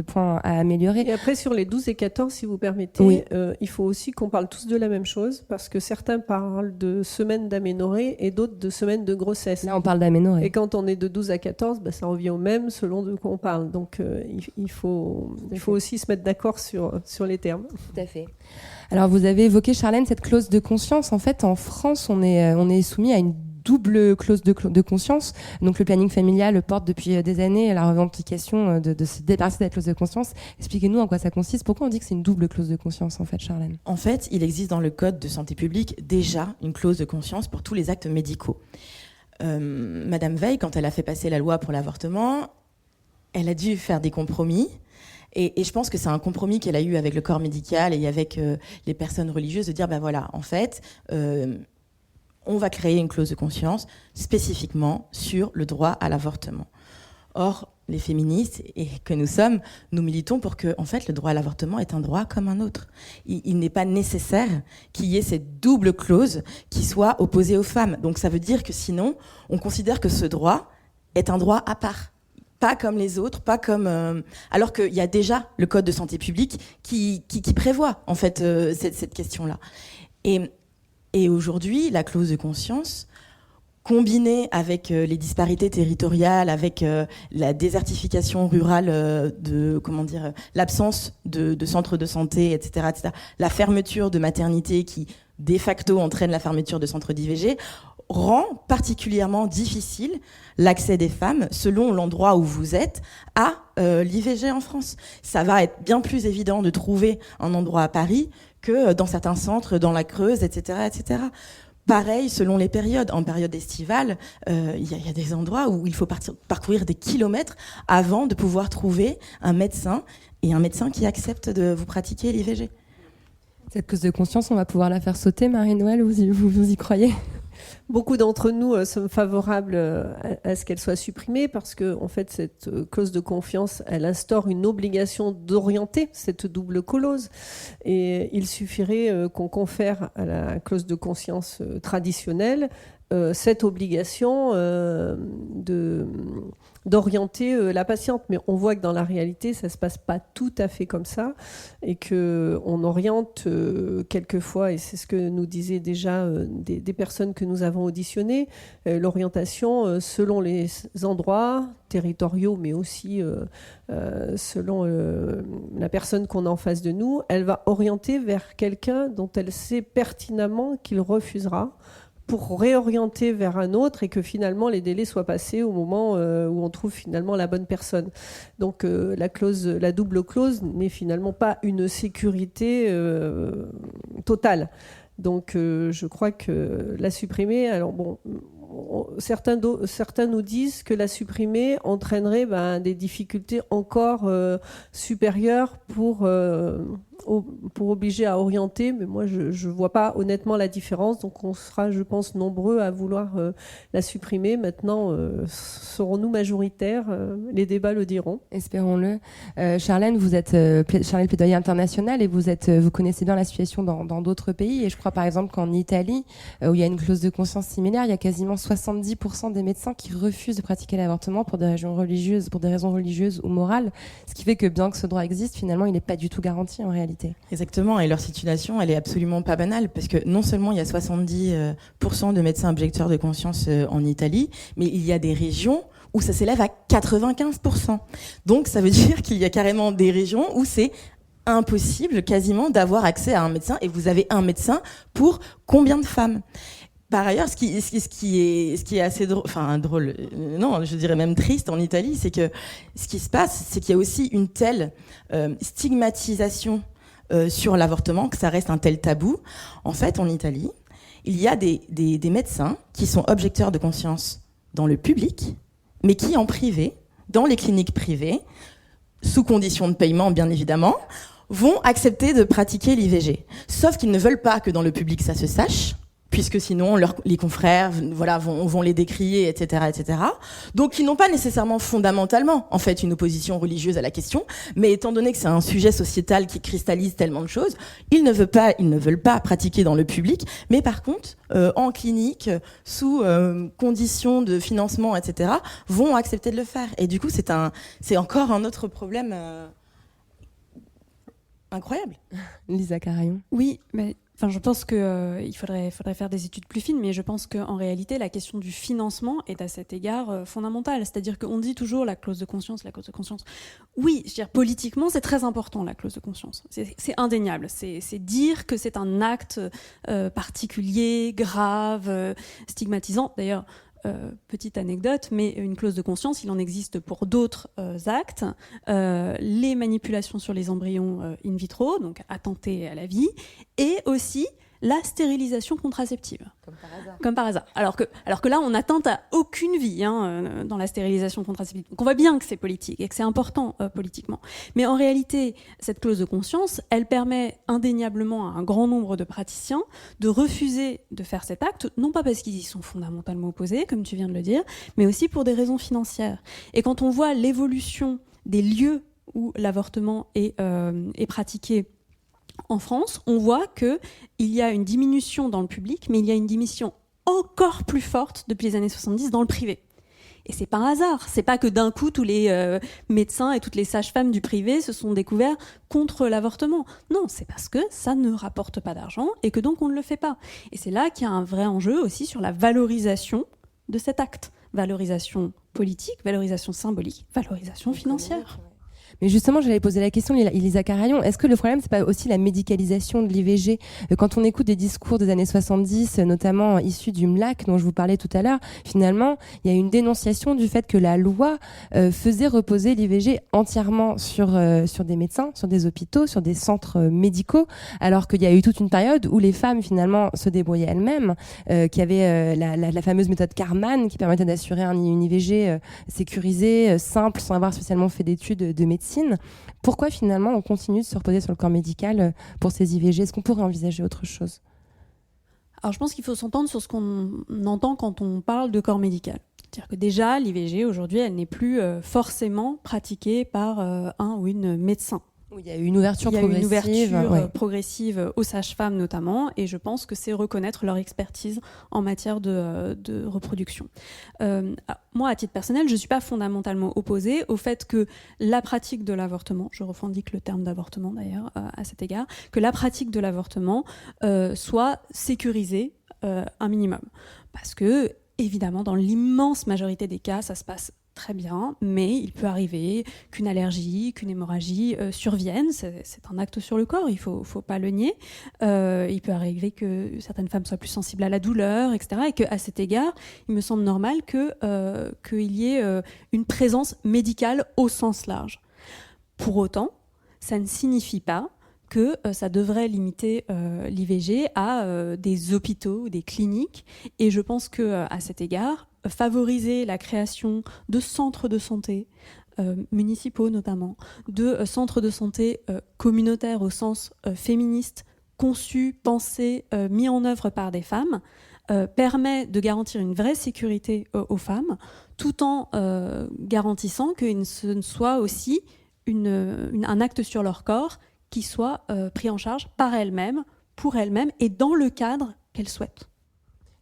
points à améliorer. Et après, sur les 12 et 14, si vous permettez, oui. Il faut aussi qu'on parle tous de la même chose, parce que certains parlent de semaines d'aménorrhée et d'autres de semaines de grossesse. Là, on parle d'aménorrhée. Et quand on est de 12 à 14, ça revient au même selon de quoi on parle. Donc, il faut aussi se mettre d'accord sur les termes. Tout à fait. Alors, vous avez évoqué, Charlène, cette clause de conscience. En fait, en France, on est soumis à une double clause de conscience. Donc le planning familial porte depuis des années la revendication de se débarrasser de la clause de conscience. Expliquez-nous en quoi ça consiste. Pourquoi on dit que c'est une double clause de conscience, en fait, Charlène ? En fait, il existe dans le Code de santé publique déjà une clause de conscience pour tous les actes médicaux. Madame Veil, quand elle a fait passer la loi pour l'avortement, elle a dû faire des compromis. Et je pense que c'est un compromis qu'elle a eu avec le corps médical et avec les personnes religieuses, de dire, voilà, en fait... on va créer une clause de conscience spécifiquement sur le droit à l'avortement. Or, les féministes, et que nous sommes, nous militons pour que, en fait, le droit à l'avortement est un droit comme un autre. Il n'est pas nécessaire qu'il y ait cette double clause qui soit opposée aux femmes. Donc ça veut dire que sinon, on considère que ce droit est un droit à part. Pas comme les autres, pas comme... alors qu'il y a déjà le Code de santé publique qui prévoit, en fait, cette question-là. Et aujourd'hui, la clause de conscience, combinée avec les disparités territoriales, avec la désertification rurale, l'absence de centres de santé, etc., la fermeture de maternités qui, de facto, entraîne la fermeture de centres d'IVG, rend particulièrement difficile l'accès des femmes, selon l'endroit où vous êtes, à l'IVG en France. Ça va être bien plus évident de trouver un endroit à Paris que dans certains centres, dans la Creuse, etc., etc. Pareil, selon les périodes. En période estivale, il y a des endroits où il faut parcourir des kilomètres avant de pouvoir trouver un médecin, et un médecin qui accepte de vous pratiquer l'IVG. Cette clause de conscience, on va pouvoir la faire sauter, Marie-Noël, vous y croyez ? Beaucoup d'entre nous sommes favorables à ce qu'elle soit supprimée parce que, en fait, cette clause de confiance, elle instaure une obligation d'orienter cette double clause. Et il suffirait qu'on confère à la clause de conscience traditionnelle cette obligation d'orienter la patiente. Mais on voit que dans la réalité, ça ne se passe pas tout à fait comme ça et qu'on oriente quelquefois, et c'est ce que nous disaient déjà des personnes que nous avons auditionnées, l'orientation selon les endroits territoriaux, mais aussi selon la personne qu'on a en face de nous, elle va orienter vers quelqu'un dont elle sait pertinemment qu'il refusera, pour réorienter vers un autre et que finalement les délais soient passés au moment où on trouve finalement la bonne personne. Donc la double clause n'est finalement pas une sécurité totale. Donc je crois que la supprimer, alors bon, certains nous disent que la supprimer entraînerait des difficultés encore supérieures pour obliger à orienter, mais moi je ne vois pas honnêtement la différence, donc on sera, je pense, nombreux à vouloir la supprimer. Maintenant, serons-nous majoritaires ? Les débats le diront. Espérons-le. Charlène, vous êtes chargée de plaidoyer international et vous connaissez bien la situation dans d'autres pays, et je crois par exemple qu'en Italie, où il y a une clause de conscience similaire, il y a quasiment 70% des médecins qui refusent de pratiquer l'avortement pour des raisons religieuses ou morales, ce qui fait que bien que ce droit existe, finalement il n'est pas du tout garanti en réalité. Exactement, et leur situation, elle est absolument pas banale, parce que non seulement il y a 70% de médecins objecteurs de conscience en Italie, mais il y a des régions où ça s'élève à 95%. Donc ça veut dire qu'il y a carrément des régions où c'est impossible quasiment d'avoir accès à un médecin, et vous avez un médecin pour combien de femmes ? Par ailleurs, ce qui est assez drôle, non, je dirais même triste en Italie, c'est que ce qui se passe, c'est qu'il y a aussi une telle stigmatisation sur l'avortement, que ça reste un tel tabou. En fait, en Italie, il y a des médecins qui sont objecteurs de conscience dans le public, mais qui, en privé, dans les cliniques privées, sous condition de paiement, bien évidemment, vont accepter de pratiquer l'IVG. Sauf qu'ils ne veulent pas que dans le public ça se sache, puisque sinon les confrères vont les décrier, etc., etc. Donc qui n'ont pas nécessairement fondamentalement en fait une opposition religieuse à la question, mais étant donné que c'est un sujet sociétal qui cristallise tellement de choses, ils ne veulent pas pratiquer dans le public, mais par contre en clinique, sous conditions de financement, etc., vont accepter de le faire. Et du coup c'est encore un autre problème incroyable. Lisa Carayon. Oui, mais je pense qu'il faudrait faire des études plus fines, mais je pense qu'en réalité, la question du financement est à cet égard fondamentale. C'est-à-dire qu'on dit toujours la clause de conscience. Oui, je veux dire, politiquement, c'est très important, la clause de conscience. C'est indéniable. C'est dire que c'est un acte particulier, grave, stigmatisant. D'ailleurs, petite anecdote, mais une clause de conscience, il en existe pour d'autres actes. Les manipulations sur les embryons in vitro, donc attenter à la vie, et aussi la stérilisation contraceptive. Comme par hasard. Alors que là, on n'attente à aucune vie dans la stérilisation contraceptive. Donc on voit bien que c'est politique et que c'est important politiquement. Mais en réalité, cette clause de conscience, elle permet indéniablement à un grand nombre de praticiens de refuser de faire cet acte, non pas parce qu'ils y sont fondamentalement opposés, comme tu viens de le dire, mais aussi pour des raisons financières. Et quand on voit l'évolution des lieux où l'avortement est pratiqué en France, on voit qu'il y a une diminution dans le public, mais il y a une diminution encore plus forte depuis les années 70 dans le privé. Et c'est par hasard. C'est pas que d'un coup, tous les médecins et toutes les sages-femmes du privé se sont découverts contre l'avortement. Non, c'est parce que ça ne rapporte pas d'argent et que donc on ne le fait pas. Et c'est là qu'il y a un vrai enjeu aussi sur la valorisation de cet acte. Valorisation politique, valorisation symbolique, valorisation financière. Mais justement, j'allais poser la question, Lisa Carayon, est-ce que le problème, c'est pas aussi la médicalisation de l'IVG ? Quand on écoute des discours des années 70, notamment issus du MLAC, dont je vous parlais tout à l'heure, finalement, il y a une dénonciation du fait que la loi faisait reposer l'IVG entièrement sur des médecins, sur des hôpitaux, sur des centres médicaux, alors qu'il y a eu toute une période où les femmes, finalement, se débrouillaient elles-mêmes, qu'il y avait la fameuse méthode Karman, qui permettait d'assurer une IVG sécurisée, simple, sans avoir spécialement fait d'études de médecine. Pourquoi finalement on continue de se reposer sur le corps médical pour ces IVG ? Est-ce qu'on pourrait envisager autre chose ? Alors je pense qu'il faut s'entendre sur ce qu'on entend quand on parle de corps médical. C'est-à-dire que déjà, l'IVG, aujourd'hui, elle n'est plus forcément pratiquée par un ou une médecin. Il y a eu une ouverture progressive aux sages-femmes notamment, et je pense que c'est reconnaître leur expertise en matière de reproduction. Moi, à titre personnel, je ne suis pas fondamentalement opposée au fait que la pratique de l'avortement, je revendique le terme d'avortement d'ailleurs à cet égard, que la pratique de l'avortement soit sécurisée un minimum. Parce que, évidemment, dans l'immense majorité des cas, ça se passe très bien, mais il peut arriver qu'une allergie, qu'une hémorragie survienne. C'est un acte sur le corps, il faut pas le nier. Il peut arriver que certaines femmes soient plus sensibles à la douleur, etc. Et qu'à cet égard, il me semble normal qu'il y ait une présence médicale au sens large. Pour autant, ça ne signifie pas que ça devrait limiter l'IVG à des hôpitaux ou des cliniques. Et je pense qu'à cet égard, favoriser la création de centres de santé, municipaux notamment, de centres de santé communautaires au sens féministe, conçus, pensés, mis en œuvre par des femmes, permet de garantir une vraie sécurité aux femmes, tout en garantissant que ce ne soit aussi un acte sur leur corps qui soit pris en charge par elles-mêmes, pour elles-mêmes et dans le cadre qu'elles souhaitent.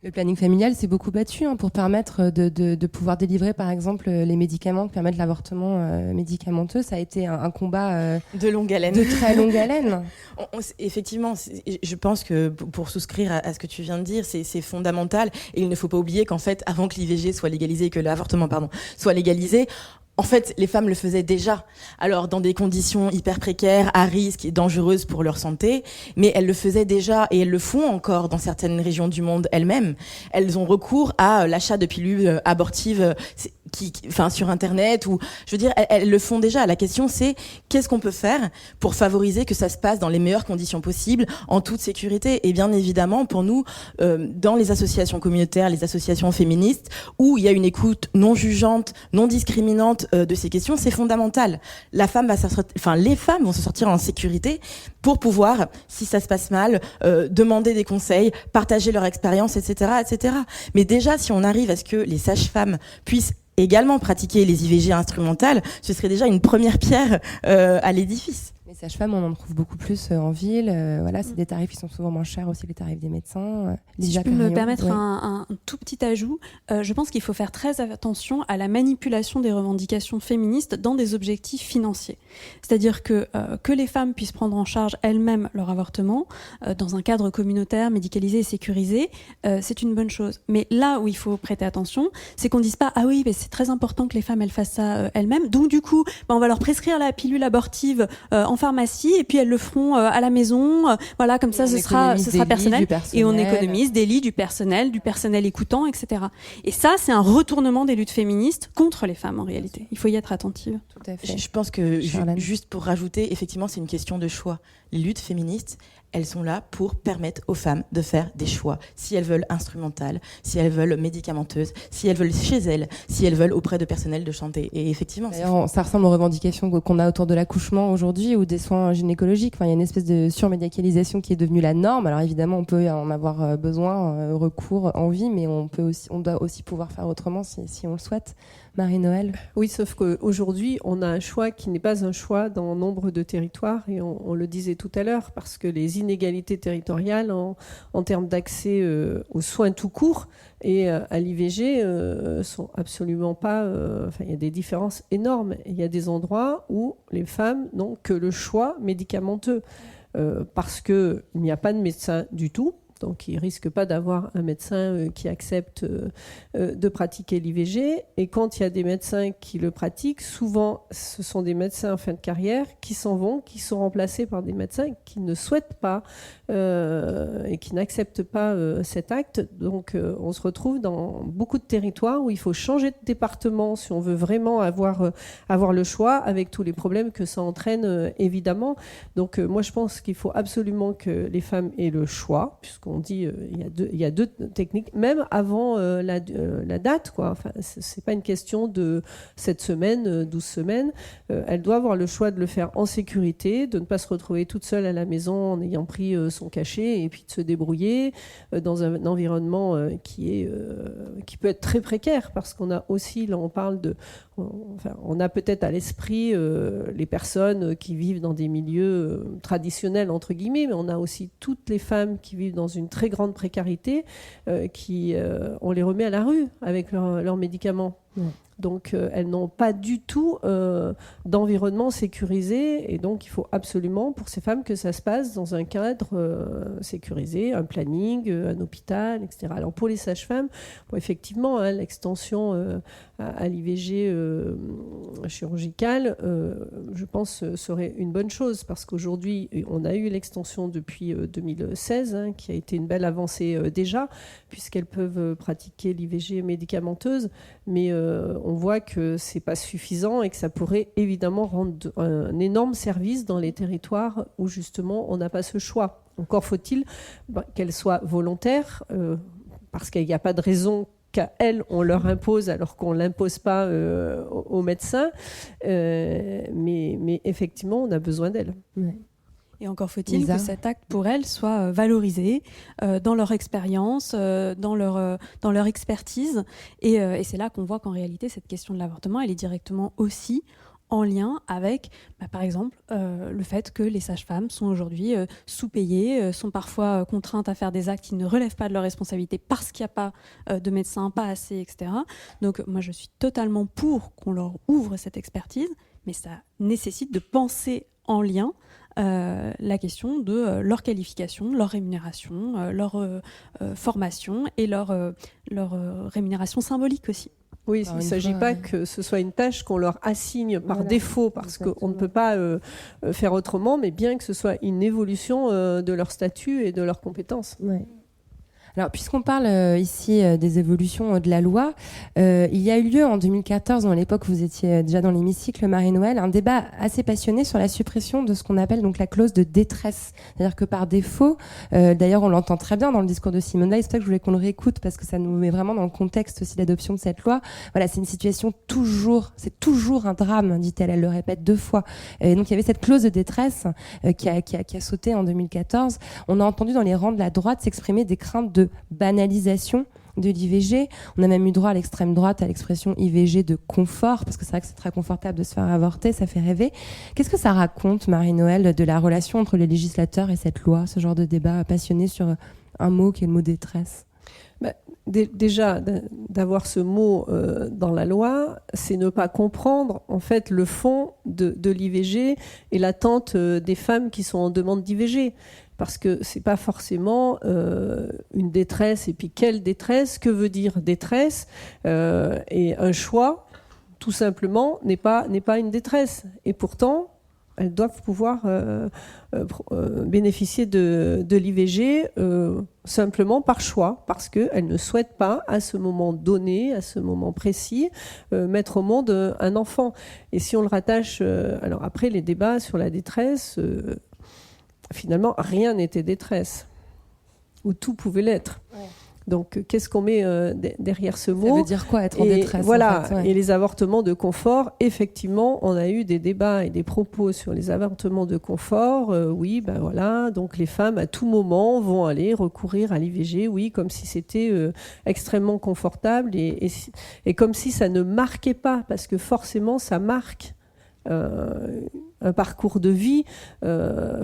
Le planning familial s'est beaucoup battu pour permettre de pouvoir délivrer, par exemple, les médicaments qui permettent l'avortement médicamenteux. Ça a été un combat de longue haleine. De très longue haleine. Effectivement, je pense que pour souscrire à ce que tu viens de dire, c'est fondamental. Et il ne faut pas oublier qu'en fait, avant que l'IVG soit légalisé, que l'avortement, soit légalisé, en fait, les femmes le faisaient déjà. Alors, dans des conditions hyper précaires, à risque et dangereuses pour leur santé, mais elles le faisaient déjà et elles le font encore dans certaines régions du monde elles-mêmes. Elles ont recours à l'achat de pilules abortives. sur Internet, ou je veux dire, elles le font déjà. La question, c'est qu'est-ce qu'on peut faire pour favoriser que ça se passe dans les meilleures conditions possibles, en toute sécurité. Et bien évidemment, pour nous, dans les associations communautaires, les associations féministes, où il y a une écoute non jugeante, non discriminante de ces questions, c'est fondamental. Les femmes vont se sortir en sécurité pour pouvoir, si ça se passe mal, demander des conseils, partager leur expérience, etc., etc. Mais déjà, si on arrive à ce que les sages-femmes puissent également pratiquer les IVG instrumentales, ce serait déjà une première pierre à l'édifice. Les sages-femmes, on en trouve beaucoup plus en ville. Voilà, c'est des tarifs qui sont souvent moins chers aussi, les tarifs des médecins. Si je peux me permettre un tout petit ajout, je pense qu'il faut faire très attention à la manipulation des revendications féministes dans des objectifs financiers. C'est-à-dire que les femmes puissent prendre en charge elles-mêmes leur avortement dans un cadre communautaire, médicalisé et sécurisé, c'est une bonne chose. Mais là où il faut prêter attention, c'est qu'on ne dise pas « Ah oui, mais c'est très important que les femmes elles fassent ça elles-mêmes, donc du coup, on va leur prescrire la pilule abortive en pharmacie et puis elles le feront à la maison, voilà, comme ça ce sera personnel, et on économise des lits, du personnel écoutant, etc. Et ça, c'est un retournement des luttes féministes contre les femmes en réalité. Il faut y être attentive. Tout à fait. Je pense que juste pour rajouter, effectivement, c'est une question de choix. Les luttes féministes, elles sont là pour permettre aux femmes de faire des choix. Si elles veulent instrumentales, si elles veulent médicamenteuses, si elles veulent chez elles, si elles veulent auprès de personnel de santé. Et effectivement, d'ailleurs, ça ressemble aux revendications qu'on a autour de l'accouchement aujourd'hui ou des soins gynécologiques. Enfin, il y a une espèce de surmédicalisation qui est devenue la norme. Alors évidemment, on peut en avoir besoin, recours, envie, mais on doit aussi pouvoir faire autrement si on le souhaite. Marie-Noël. Oui, sauf qu'aujourd'hui, on a un choix qui n'est pas un choix dans nombre de territoires, et on le disait tout à l'heure, parce que les inégalités territoriales en termes d'accès aux soins tout court et à l'IVG sont absolument pas... il y a des différences énormes. Il y a des endroits où les femmes n'ont que le choix médicamenteux, parce qu'il n'y a pas de médecin du tout. Donc, ils ne risquent pas d'avoir un médecin qui accepte de pratiquer l'IVG. Et quand il y a des médecins qui le pratiquent, souvent, ce sont des médecins en fin de carrière qui s'en vont, qui sont remplacés par des médecins qui ne souhaitent pas et qui n'acceptent pas cet acte. Donc, on se retrouve dans beaucoup de territoires où il faut changer de département si on veut vraiment avoir le choix, avec tous les problèmes que ça entraîne, évidemment. Donc, moi, je pense qu'il faut absolument que les femmes aient le choix, puisqu'on dit il y a deux techniques, même avant la date, quoi. Enfin, c'est pas une question de 7 semaines, 12 semaines. Elle doit avoir le choix de le faire en sécurité, de ne pas se retrouver toute seule à la maison en ayant pris son cachet, et puis de se débrouiller dans un environnement qui peut être très précaire, parce qu'on a aussi, là on parle de... on a peut-être à l'esprit les personnes qui vivent dans des milieux traditionnels, entre guillemets, mais on a aussi toutes les femmes qui vivent dans une très grande précarité, on les remet à la rue avec leurs médicaments. Ouais. Donc elles n'ont pas du tout d'environnement sécurisé, et donc il faut absolument pour ces femmes que ça se passe dans un cadre sécurisé, un planning, un hôpital, etc. Alors pour les sages-femmes, effectivement, l'extension à l'IVG chirurgicale, je pense, serait une bonne chose, parce qu'aujourd'hui on a eu l'extension depuis 2016, qui a été une belle avancée déjà, puisqu'elles peuvent pratiquer l'IVG médicamenteuse, mais on voit que c'est pas suffisant et que ça pourrait évidemment rendre un énorme service dans les territoires où justement on n'a pas ce choix. Encore faut-il qu'elle soit volontaire, parce qu'il n'y a pas de raison qu'à elles on leur impose alors qu'on ne l'impose pas aux médecins, mais effectivement on a besoin d'elles. Ouais. Et encore faut-il que cet acte pour elles soit valorisé dans leur expérience, dans leur expertise. Et c'est là qu'on voit qu'en réalité, cette question de l'avortement, elle est directement aussi en lien avec, par exemple, le fait que les sages-femmes sont aujourd'hui sous-payées, sont parfois contraintes à faire des actes qui ne relèvent pas de leur responsabilité parce qu'il n'y a pas de médecins, pas assez, etc. Donc moi, je suis totalement pour qu'on leur ouvre cette expertise, mais ça nécessite de penser en lien la question de leur qualification, leur rémunération, leur formation et leur rémunération symbolique aussi. Oui, il ne s'agit pas que ce soit une tâche qu'on leur assigne par défaut, parce qu'on ne peut pas faire autrement, mais bien que ce soit une évolution de leur statut et de leurs compétences. Ouais. Alors, puisqu'on parle ici des évolutions de la loi, il y a eu lieu en 2014, à l'époque où vous étiez déjà dans l'hémicycle, Marie-Noëlle, un débat assez passionné sur la suppression de ce qu'on appelle donc la clause de détresse. C'est-à-dire que par défaut, d'ailleurs on l'entend très bien dans le discours de Simone Veil, c'est pour ça que je voulais qu'on le réécoute parce que ça nous met vraiment dans le contexte aussi d'adoption de cette loi. Voilà, c'est une situation c'est toujours un drame, dit-elle, elle le répète 2 fois. Et donc il y avait cette clause de détresse qui a sauté en 2014. On a entendu dans les rangs de la droite s'exprimer des craintes de banalisation de l'IVG. On a même eu droit à l'extrême droite à l'expression IVG de confort, parce que c'est vrai que c'est très confortable de se faire avorter, ça fait rêver. Qu'est-ce que ça raconte, Marie-Noëlle, de la relation entre les législateurs et cette loi, ce genre de débat passionné sur un mot qui est le mot détresse? Déjà, d'avoir ce mot dans la loi, c'est ne pas comprendre en fait le fond de l'IVG et l'attente des femmes qui sont en demande d'IVG. Parce que c'est pas forcément une détresse, et puis quelle détresse, que veut dire détresse, et un choix, tout simplement, n'est pas une détresse. Et pourtant, elles doivent pouvoir bénéficier de l'IVG simplement par choix, parce qu'elles ne souhaitent pas, à ce moment donné, à ce moment précis, mettre au monde un enfant. Et si on le rattache... alors après, les débats sur la détresse... finalement, rien n'était détresse, ou tout pouvait l'être. Ouais. Donc, qu'est-ce qu'on met derrière ce mot ? Ça veut dire quoi, être en détresse ? Voilà, en fait, ouais. Et les avortements de confort, effectivement, on a eu des débats et des propos sur les avortements de confort. Oui, ben voilà, donc les femmes, à tout moment, vont aller recourir à l'IVG, oui, comme si c'était extrêmement confortable, et comme si ça ne marquait pas, parce que forcément, ça marque un parcours de vie.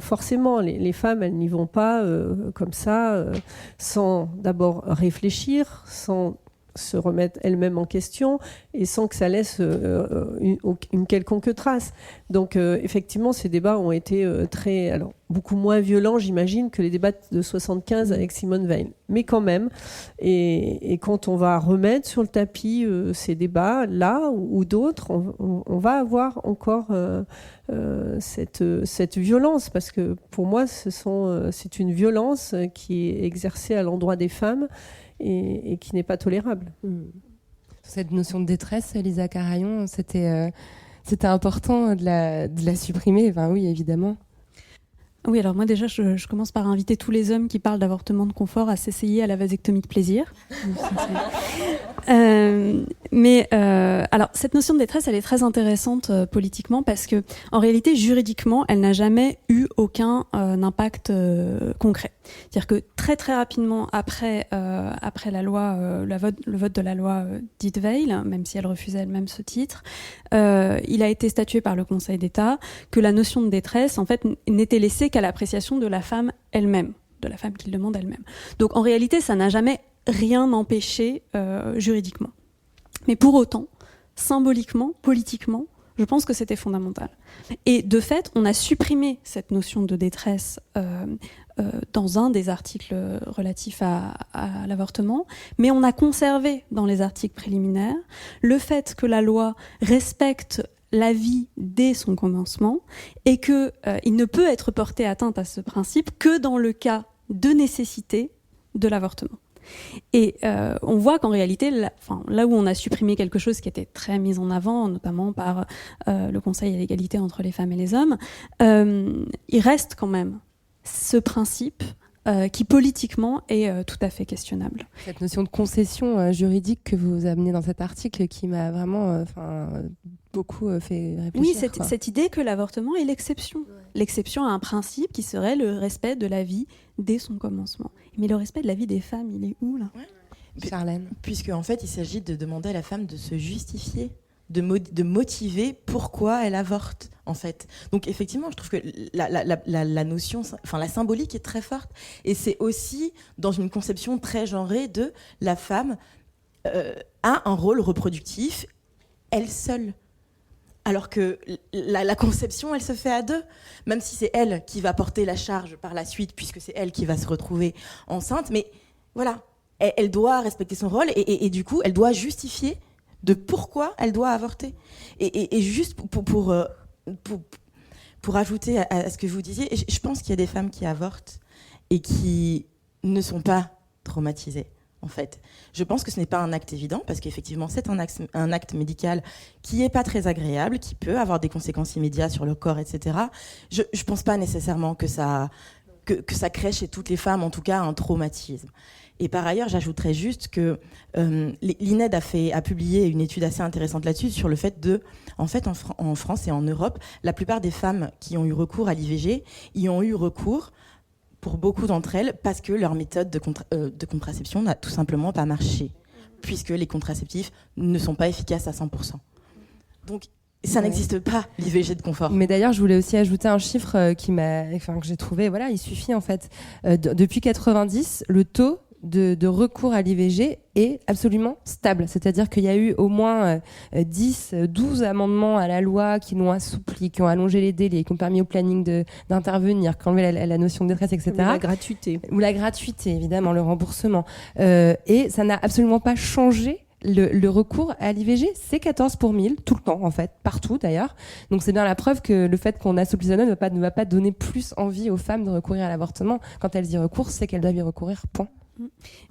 Forcément, les femmes, elles n'y vont pas comme ça, sans d'abord réfléchir, sans se remettre elles-mêmes en question et sans que ça laisse une quelconque trace. Donc effectivement, ces débats ont été beaucoup moins violents, j'imagine, que les débats de 75 avec Simone Veil. Mais quand même, et quand on va remettre sur le tapis ces débats, là ou d'autres, on va avoir encore cette violence, parce que pour moi, c'est une violence qui est exercée à l'endroit des femmes et qui n'est pas tolérable. Cette notion de détresse, Lisa Carayon, c'était important de la supprimer. Enfin, oui, évidemment. Oui, alors moi déjà, je commence par inviter tous les hommes qui parlent d'avortement de confort à s'essayer à la vasectomie de plaisir. Alors, cette notion de détresse, elle est très intéressante politiquement, parce que en réalité, juridiquement, elle n'a jamais eu aucun impact concret. C'est-à-dire que très très rapidement après la loi, le vote de la loi dite Veil, même si elle refusait elle-même ce titre, il a été statué par le Conseil d'État que la notion de détresse, en fait, n'était laissée qu'à l'appréciation de la femme elle-même, de la femme qui le demande elle-même. Donc en réalité, ça n'a jamais rien empêché juridiquement. Mais pour autant, symboliquement, politiquement, je pense que c'était fondamental. Et de fait, on a supprimé cette notion de détresse dans un des articles relatifs à l'avortement, mais on a conservé dans les articles préliminaires le fait que la loi respecte la vie dès son commencement et qu'il ne peut être porté atteinte à ce principe que dans le cas de nécessité de l'avortement. Et on voit qu'en réalité, là où on a supprimé quelque chose qui était très mis en avant, notamment par le Conseil à l'égalité entre les femmes et les hommes, il reste quand même ce principe qui politiquement est tout à fait questionnable. Cette notion de concession juridique que vous amenez dans cet article qui m'a vraiment beaucoup fait réfléchir. Oui, cette idée que l'avortement est l'exception. Ouais. L'exception à un principe qui serait le respect de la vie dès son commencement. Mais le respect de la vie des femmes, il est où là ? Charlène. Puisque en fait, il s'agit de demander à la femme de se justifier, de motiver pourquoi elle avorte, en fait. Donc effectivement, je trouve que la notion, enfin la symbolique est très forte, et c'est aussi dans une conception très genrée de la femme a un rôle reproductif, elle seule. Alors que la conception, elle se fait à deux, même si c'est elle qui va porter la charge par la suite, puisque c'est elle qui va se retrouver enceinte. Mais voilà, elle doit respecter son rôle et du coup, elle doit justifier de pourquoi elle doit avorter. Et juste pour ajouter à ce que vous disiez, je pense qu'il y a des femmes qui avortent et qui ne sont pas traumatisées, en fait. Je pense que ce n'est pas un acte évident, parce qu'effectivement, c'est un acte médical qui n'est pas très agréable, qui peut avoir des conséquences immédiates sur le corps, etc. Je ne pense pas nécessairement que ça crée chez toutes les femmes, en tout cas, un traumatisme. Et par ailleurs, j'ajouterais juste que l'INED a publié une étude assez intéressante là-dessus, sur le fait en France et en Europe, la plupart des femmes qui ont eu recours à l'IVG y ont eu recours, pour beaucoup d'entre elles, parce que leur méthode de contraception n'a tout simplement pas marché, puisque les contraceptifs ne sont pas efficaces à 100%. Donc, ça n'existe pas, l'IVG de confort. Mais d'ailleurs, je voulais aussi ajouter un chiffre que j'ai trouvé. Voilà, il suffit en fait. Depuis 90, le taux de recours à l'IVG est absolument stable. C'est-à-dire qu'il y a eu au moins 12 amendements à la loi qui l'ont assoupli, qui ont allongé les délais, qui ont permis au planning d'intervenir, qui ont enlevé la notion de détresse, etc. La gratuité. Ou la gratuité, évidemment, le remboursement. Et ça n'a absolument pas changé le recours à l'IVG. C'est 14 pour 1000, tout le temps, en fait, partout d'ailleurs. Donc c'est bien la preuve que le fait qu'on assouplisse la norme ne va pas donner plus envie aux femmes de recourir à l'avortement. Quand elles y recourent, c'est qu'elles doivent y recourir, point.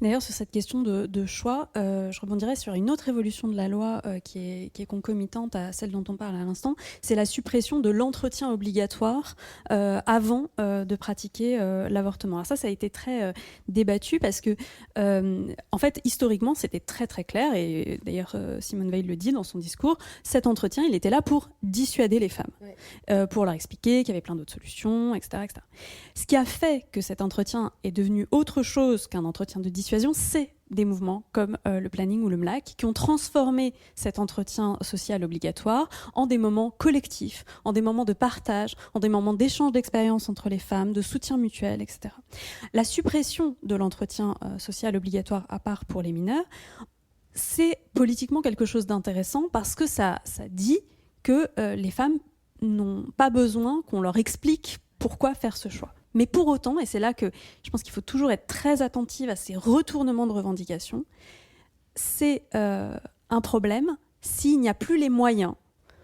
D'ailleurs, sur cette question de choix, je rebondirais sur une autre évolution de la loi qui est concomitante à celle dont on parle à l'instant. C'est la suppression de l'entretien obligatoire avant de pratiquer l'avortement. Alors ça a été très débattu parce que, en fait, historiquement, c'était très très clair. Et d'ailleurs, Simone Veil le dit dans son discours, cet entretien, il était là pour dissuader les femmes, pour leur expliquer qu'il y avait plein d'autres solutions, etc., etc. Ce qui a fait que cet entretien est devenu autre chose qu'un entretien de dissuasion, c'est des mouvements comme le planning ou le MLAC qui ont transformé cet entretien social obligatoire en des moments collectifs, en des moments de partage, en des moments d'échange d'expériences entre les femmes, de soutien mutuel, etc. La suppression de l'entretien social obligatoire à part pour les mineurs, c'est politiquement quelque chose d'intéressant parce que ça dit que les femmes n'ont pas besoin qu'on leur explique pourquoi faire ce choix. Mais pour autant, et c'est là que je pense qu'il faut toujours être très attentive à ces retournements de revendications, c'est un problème s'il n'y a plus les moyens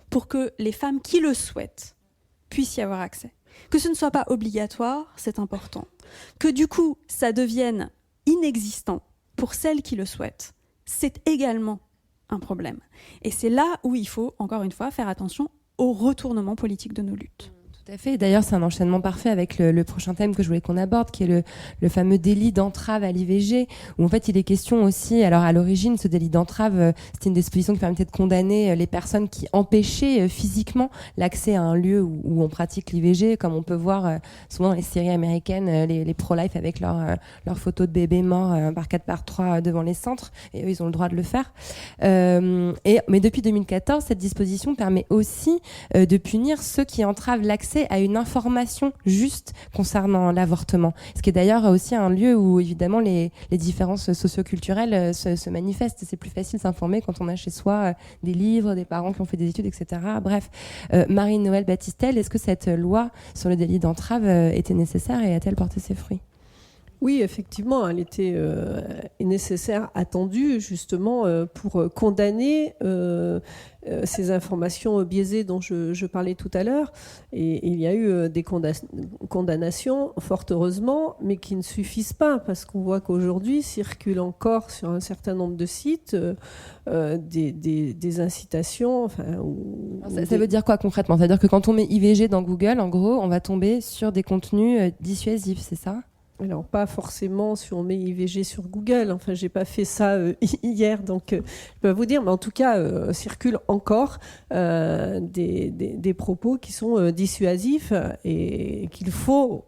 pour que les femmes qui le souhaitent puissent y avoir accès. Que ce ne soit pas obligatoire, c'est important. Que du coup, ça devienne inexistant pour celles qui le souhaitent, c'est également un problème. Et c'est là où il faut, encore une fois, faire attention au retournement politique de nos luttes. Tout à fait. D'ailleurs, c'est un enchaînement parfait avec le prochain thème que je voulais qu'on aborde, qui est le fameux délit d'entrave à l'IVG, où en fait il est question aussi, alors à l'origine, ce délit d'entrave, c'était une disposition qui permettait de condamner les personnes qui empêchaient physiquement l'accès à un lieu où on pratique l'IVG, comme on peut voir souvent dans les séries américaines, les pro-life avec leurs photos de bébés morts par 4x3 devant les centres, et eux, ils ont le droit de le faire. Mais depuis 2014, cette disposition permet aussi de punir ceux qui entravent l'accès à une information juste concernant l'avortement. Ce qui est d'ailleurs aussi un lieu où évidemment les différences socioculturelles se manifestent. C'est plus facile de s'informer quand on a chez soi des livres, des parents qui ont fait des études, etc. Bref, Marie-Noëlle Battistel, est-ce que cette loi sur le délit d'entrave était nécessaire et a-t-elle porté ses fruits ? Oui, effectivement, elle était nécessaire, attendue, justement, pour condamner ces informations biaisées dont je parlais tout à l'heure. Et il y a eu des condamnations, fort heureusement, mais qui ne suffisent pas, parce qu'on voit qu'aujourd'hui circulent encore sur un certain nombre de sites des incitations. Ça veut dire quoi concrètement ? C'est-à-dire que quand on met IVG dans Google, en gros, on va tomber sur des contenus dissuasifs, c'est ça ? Alors, pas forcément si on met IVG sur Google. Enfin, j'ai pas fait ça hier, donc je peux vous dire. Mais en tout cas, circulent encore des propos qui sont dissuasifs et qu'il faut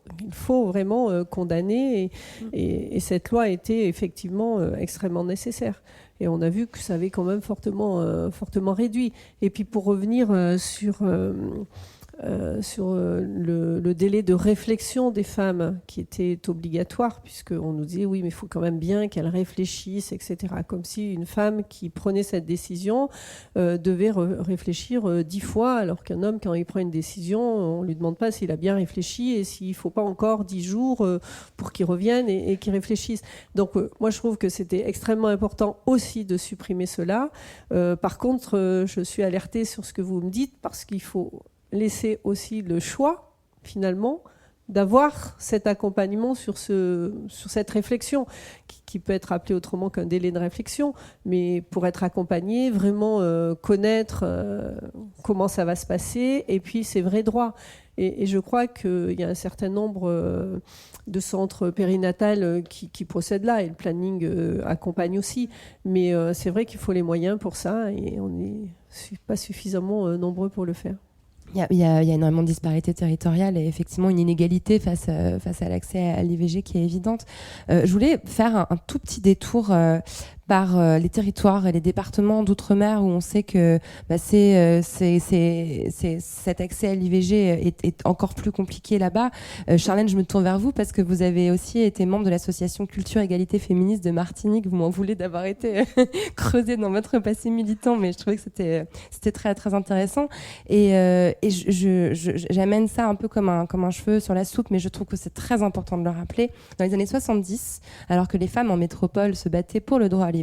vraiment condamner. Et cette loi a été effectivement extrêmement nécessaire. Et on a vu que ça avait quand même fortement réduit. Et puis, pour revenir sur le délai de réflexion des femmes qui était obligatoire, puisqu'on nous disait oui, mais il faut quand même bien qu'elles réfléchissent, etc. Comme si une femme qui prenait cette décision devait réfléchir 10 fois, alors qu'un homme, quand il prend une décision, on ne lui demande pas s'il a bien réfléchi et s'il ne faut pas encore 10 jours pour qu'il revienne et qu'il réfléchisse. Donc moi, je trouve que c'était extrêmement important aussi de supprimer cela. Par contre, je suis alertée sur ce que vous me dites, parce qu'il faut laisser aussi le choix, finalement, d'avoir cet accompagnement sur cette réflexion, qui peut être appelée autrement qu'un délai de réflexion, mais pour être accompagné, vraiment connaître comment ça va se passer, et puis ses vrais droits. Et je crois qu'il y a un certain nombre de centres périnatales qui procèdent là, et le planning accompagne aussi. Mais c'est vrai qu'il faut les moyens pour ça, et on n'est pas suffisamment nombreux pour le faire. Il y a énormément de disparités territoriales et effectivement une inégalité face à l'accès à l'IVG qui est évidente. Je voulais faire un tout petit détour par les territoires et les départements d'outre-mer où on sait que cet accès à l'IVG est encore plus compliqué là-bas. Charlène, je me tourne vers vous parce que vous avez aussi été membre de l'association Culture Égalité Féministe de Martinique. Vous m'en voulez d'avoir été creusé dans votre passé militant, mais je trouvais que c'était très, très intéressant. Et j'amène ça un peu comme un cheveu sur la soupe, mais je trouve que c'est très important de le rappeler. Dans les années 70, alors que les femmes en métropole se battaient pour le droit à l'IVG,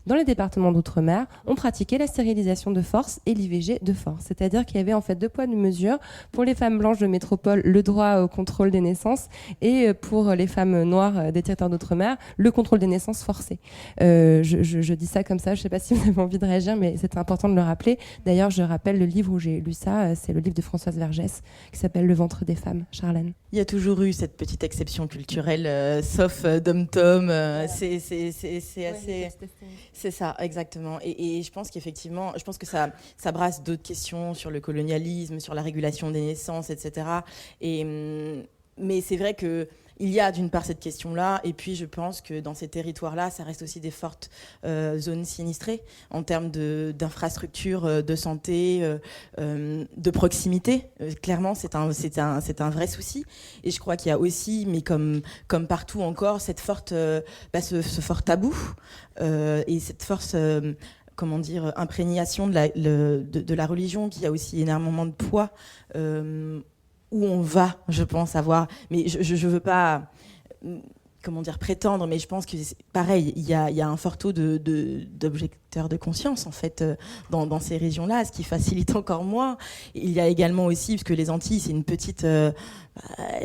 dans les départements d'outre-mer, on pratiquait la stérilisation de force et l'IVG de force. C'est-à-dire qu'il y avait en fait 2 poids 2 mesures. Pour les femmes blanches de métropole, le droit au contrôle des naissances, et pour les femmes noires des territoires d'outre-mer, le contrôle des naissances forcé. Je dis ça comme ça, je ne sais pas si vous avez envie de réagir, mais c'est important de le rappeler. D'ailleurs, je rappelle le livre où j'ai lu ça, c'est le livre de Françoise Vergès, qui s'appelle Le ventre des femmes. Charlène. Il y a toujours eu cette petite exception culturelle, sauf dom-tom, c'est assez... C'est ça, exactement. Et je pense qu'effectivement, que ça brasse d'autres questions sur le colonialisme, sur la régulation des naissances, etc. Mais c'est vrai que il y a d'une part cette question-là, et puis je pense que dans ces territoires-là, ça reste aussi des fortes zones sinistrées en termes d'infrastructures, de santé, de proximité. Clairement, c'est un vrai souci. Et je crois qu'il y a aussi, mais comme partout encore, cette forte, ce fort tabou et cette force... imprégnation de la religion, qui a aussi énormément de poids, où on va, je pense, avoir... Mais je veux pas, prétendre, mais je pense que c'est pareil, il y a un fort taux d'objecteurs de conscience, en fait, dans ces régions-là, ce qui facilite encore moins. Il y a également aussi, parce que les Antilles, c'est une petite...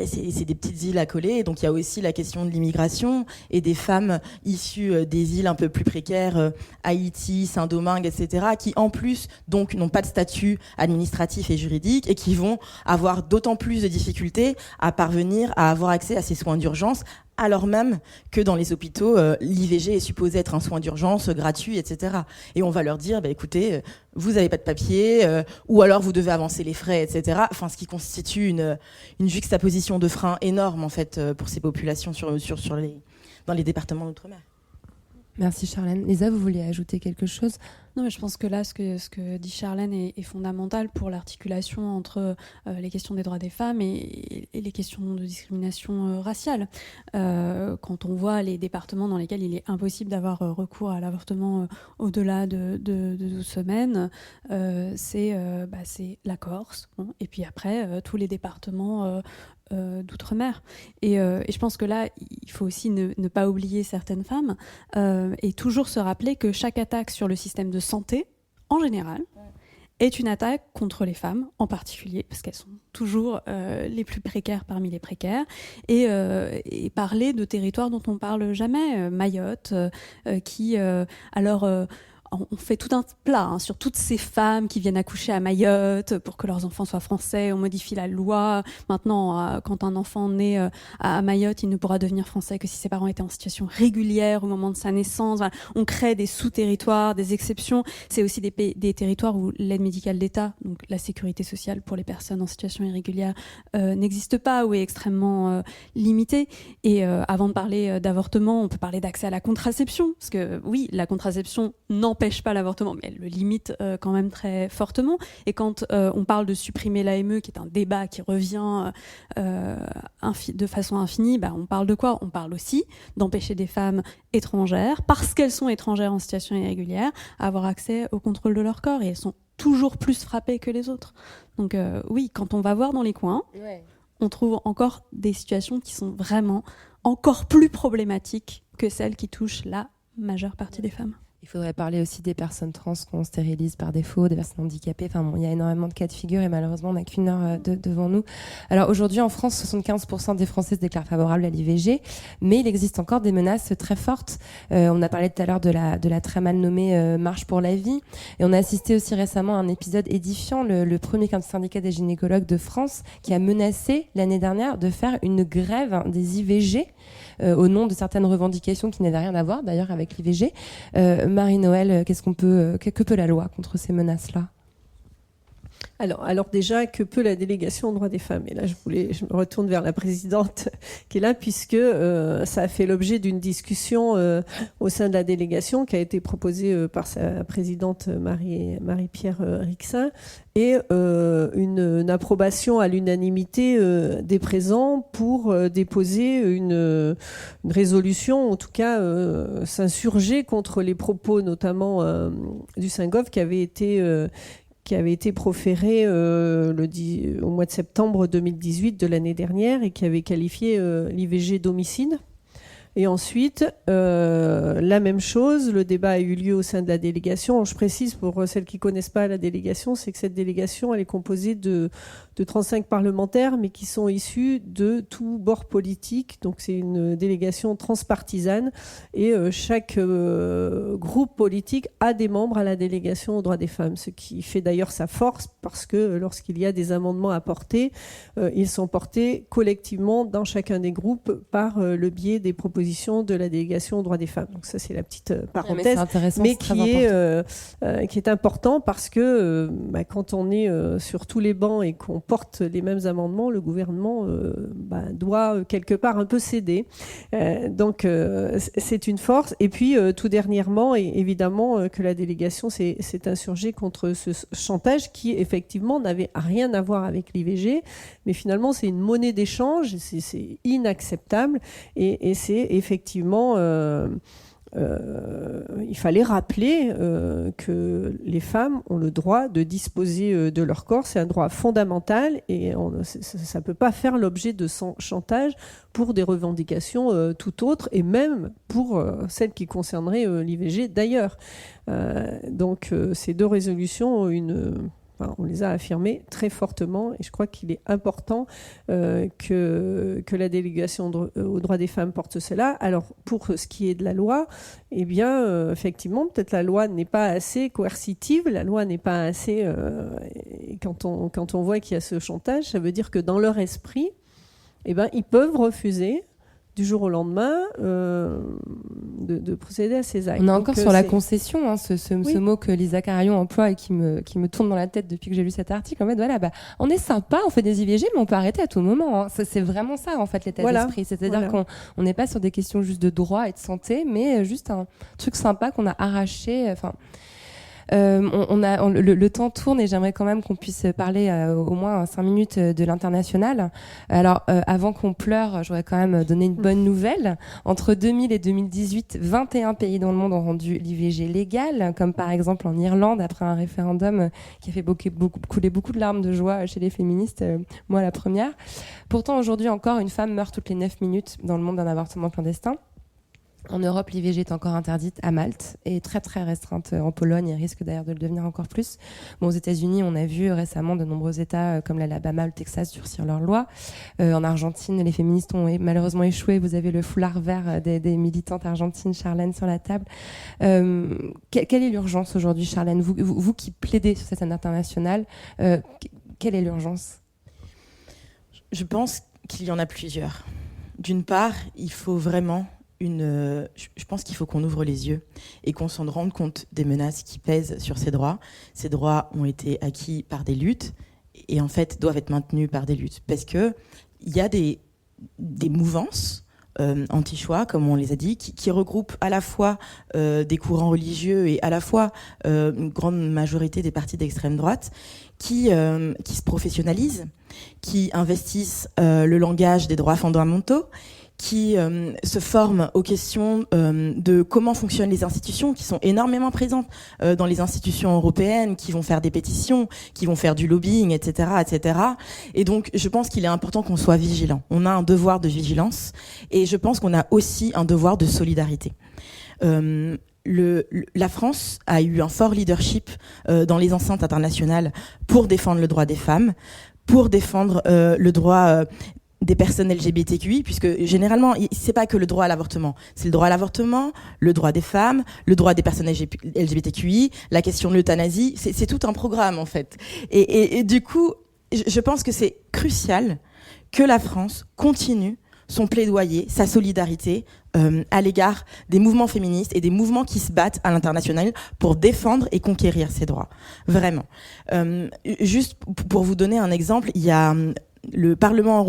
c'est des petites îles accolées, donc il y a aussi la question de l'immigration et des femmes issues des îles un peu plus précaires, Haïti, Saint-Domingue, etc., qui en plus donc n'ont pas de statut administratif et juridique et qui vont avoir d'autant plus de difficultés à parvenir à avoir accès à ces soins d'urgence, alors même que dans les hôpitaux, l'IVG est supposé être un soin d'urgence gratuit, etc. Et on va leur dire, écoutez, vous n'avez pas de papier, ou alors vous devez avancer les frais, etc. Enfin, ce qui constitue une juxtaposition de freins énorme, en fait, pour ces populations dans les départements d'outre-mer. Merci Charlène. Lisa, vous vouliez ajouter quelque chose ? Non, mais je pense que là, ce que dit Charlène est fondamental pour l'articulation entre les questions des droits des femmes et les questions de discrimination raciale. Quand on voit les départements dans lesquels il est impossible d'avoir recours à l'avortement au-delà de 12 semaines, c'est la Corse, bon, et puis après, tous les départements d'outre-mer. Et je pense que là, il faut aussi ne pas oublier certaines femmes et toujours se rappeler que chaque attaque sur le système de santé, en général, est une attaque contre les femmes, en particulier, parce qu'elles sont toujours les plus précaires parmi les précaires, et parler de territoires dont on parle jamais, Mayotte, qui, on fait tout un plat sur toutes ces femmes qui viennent accoucher à Mayotte pour que leurs enfants soient français. On modifie la loi. Maintenant, quand un enfant naît à Mayotte, il ne pourra devenir français que si ses parents étaient en situation régulière au moment de sa naissance. Voilà. On crée des sous-territoires, des exceptions. C'est aussi des territoires où l'aide médicale d'État, donc la sécurité sociale pour les personnes en situation irrégulière, n'existe pas ou est extrêmement limitée. Et avant de parler d'avortement, on peut parler d'accès à la contraception. Parce que oui, la contraception n'empêche pas l'avortement, mais elle le limite quand même très fortement. Et quand on parle de supprimer l'AME, qui est un débat qui revient de façon infinie, on parle de quoi ? On parle aussi d'empêcher des femmes étrangères, parce qu'elles sont étrangères en situation irrégulière, à avoir accès au contrôle de leur corps, et elles sont toujours plus frappées que les autres. Donc oui, quand on va voir dans les coins, on trouve encore des situations qui sont vraiment encore plus problématiques que celles qui touchent la majeure partie des femmes. Il faudrait parler aussi des personnes trans qu'on stérilise par défaut, des personnes handicapées. Enfin, bon, il y a énormément de cas de figure et malheureusement, on n'a qu'une heure devant nous. Alors aujourd'hui, en France, 75% des Français se déclarent favorables à l'IVG, mais il existe encore des menaces très fortes. On a parlé tout à l'heure de la très mal nommée Marche pour la vie. Et on a assisté aussi récemment à un épisode édifiant, le premier syndicat des gynécologues de France, qui a menacé l'année dernière de faire une grève des IVG au nom de certaines revendications qui n'avaient rien à voir d'ailleurs avec l'IVG. Marie-Noëlle, que peut la loi contre ces menaces-là ? Alors déjà, que peut la délégation aux droits des femmes ? Et là, je me retourne vers la présidente qui est là, puisque ça a fait l'objet d'une discussion au sein de la délégation qui a été proposée par sa présidente Marie-Pierre Rixain, et une approbation à l'unanimité des présents pour déposer une résolution, en tout cas s'insurger contre les propos notamment du Saint-Gov qui avait été proféré au mois de septembre 2018 de l'année dernière et qui avait qualifié l'IVG d'homicide. Et ensuite, la même chose, le débat a eu lieu au sein de la délégation. Je précise pour celles qui ne connaissent pas la délégation, c'est que cette délégation, elle est composée de 35 parlementaires, mais qui sont issus de tout bord politique. Donc c'est une délégation transpartisane et chaque groupe politique a des membres à la délégation aux droits des femmes, ce qui fait d'ailleurs sa force, parce que lorsqu'il y a des amendements à porter, ils sont portés collectivement dans chacun des groupes par le biais des propositions de la délégation aux droits des femmes. Donc ça, c'est la petite parenthèse, mais qui est important parce que quand on est sur tous les bancs et qu'on porte les mêmes amendements, le gouvernement doit quelque part un peu céder. Donc c'est une force. Et puis tout dernièrement, évidemment que la délégation s'est insurgée contre ce chantage qui effectivement n'avait rien à voir avec l'IVG, mais finalement c'est une monnaie d'échange, c'est inacceptable et c'est effectivement il fallait rappeler que les femmes ont le droit de disposer de leur corps. C'est un droit fondamental et ça ne peut pas faire l'objet de chantage pour des revendications tout autres, et même pour celles qui concerneraient l'IVG d'ailleurs. Donc ces deux résolutions, on les a affirmées très fortement et je crois qu'il est important que la délégation aux droits des femmes porte cela. Alors pour ce qui est de la loi, eh bien effectivement peut-être la loi n'est pas assez coercitive, la loi n'est pas assez... quand on voit qu'il y a ce chantage, ça veut dire que dans leur esprit, eh ben, ils peuvent refuser du jour au lendemain de procéder à ces actes. On est encore sur la concession, ce mot que Lisa Carillon emploie et qui me tourne dans la tête depuis que j'ai lu cet article. En fait, voilà, on est sympa, on fait des IVG, mais on peut arrêter à tout moment. Hein. C'est vraiment ça, en fait, l'état d'esprit. C'est-à-dire qu'on n'est pas sur des questions juste de droit et de santé, mais juste un truc sympa qu'on a arraché. Le temps tourne et j'aimerais quand même qu'on puisse parler au moins 5 minutes de l'international. Alors, avant qu'on pleure, j'aurais quand même donné une bonne nouvelle. Entre 2000 et 2018, 21 pays dans le monde ont rendu l'IVG légal, comme par exemple en Irlande, après un référendum qui a fait couler beaucoup de larmes de joie chez les féministes, moi la première. Pourtant, aujourd'hui encore, une femme meurt toutes les 9 minutes dans le monde d'un avortement clandestin. En Europe, l'IVG est encore interdite à Malte et très très restreinte en Pologne et risque d'ailleurs de le devenir encore plus. Aux États-Unis, on a vu récemment de nombreux États comme l'Alabama, le Texas durcir leurs lois. En Argentine, les féministes ont malheureusement échoué. Vous avez le foulard vert des militantes argentines, Charlène, sur la table. Quelle est l'urgence aujourd'hui, Charlène, vous qui plaidez sur cette scène internationale, quelle est l'urgence ? Je pense qu'il y en a plusieurs. D'une part, il faut vraiment... je pense qu'il faut qu'on ouvre les yeux et qu'on s'en rende compte des menaces qui pèsent sur ces droits. Ces droits ont été acquis par des luttes et en fait doivent être maintenus par des luttes parce qu'il y a des mouvances anti-choix, comme on les a dit, qui regroupent à la fois des courants religieux et à la fois une grande majorité des partis d'extrême droite qui se professionnalisent, qui investissent le langage des droits fondamentaux, qui se forment aux questions de comment fonctionnent les institutions, qui sont énormément présentes dans les institutions européennes, qui vont faire des pétitions, qui vont faire du lobbying, etc., etc. Et donc, je pense qu'il est important qu'on soit vigilant. On a un devoir de vigilance et je pense qu'on a aussi un devoir de solidarité. la France a eu un fort leadership dans les enceintes internationales pour défendre le droit des femmes, pour défendre le droit des personnes LGBTQI, puisque généralement, c'est pas que le droit à l'avortement. C'est le droit à l'avortement, le droit des femmes, le droit des personnes LGBTQI, la question de l'euthanasie. C'est tout un programme, en fait. Et du coup, je pense que c'est crucial que la France continue son plaidoyer, sa solidarité à l'égard des mouvements féministes et des mouvements qui se battent à l'international pour défendre et conquérir ces droits. Vraiment. Juste pour vous donner un exemple, il y a le Parlement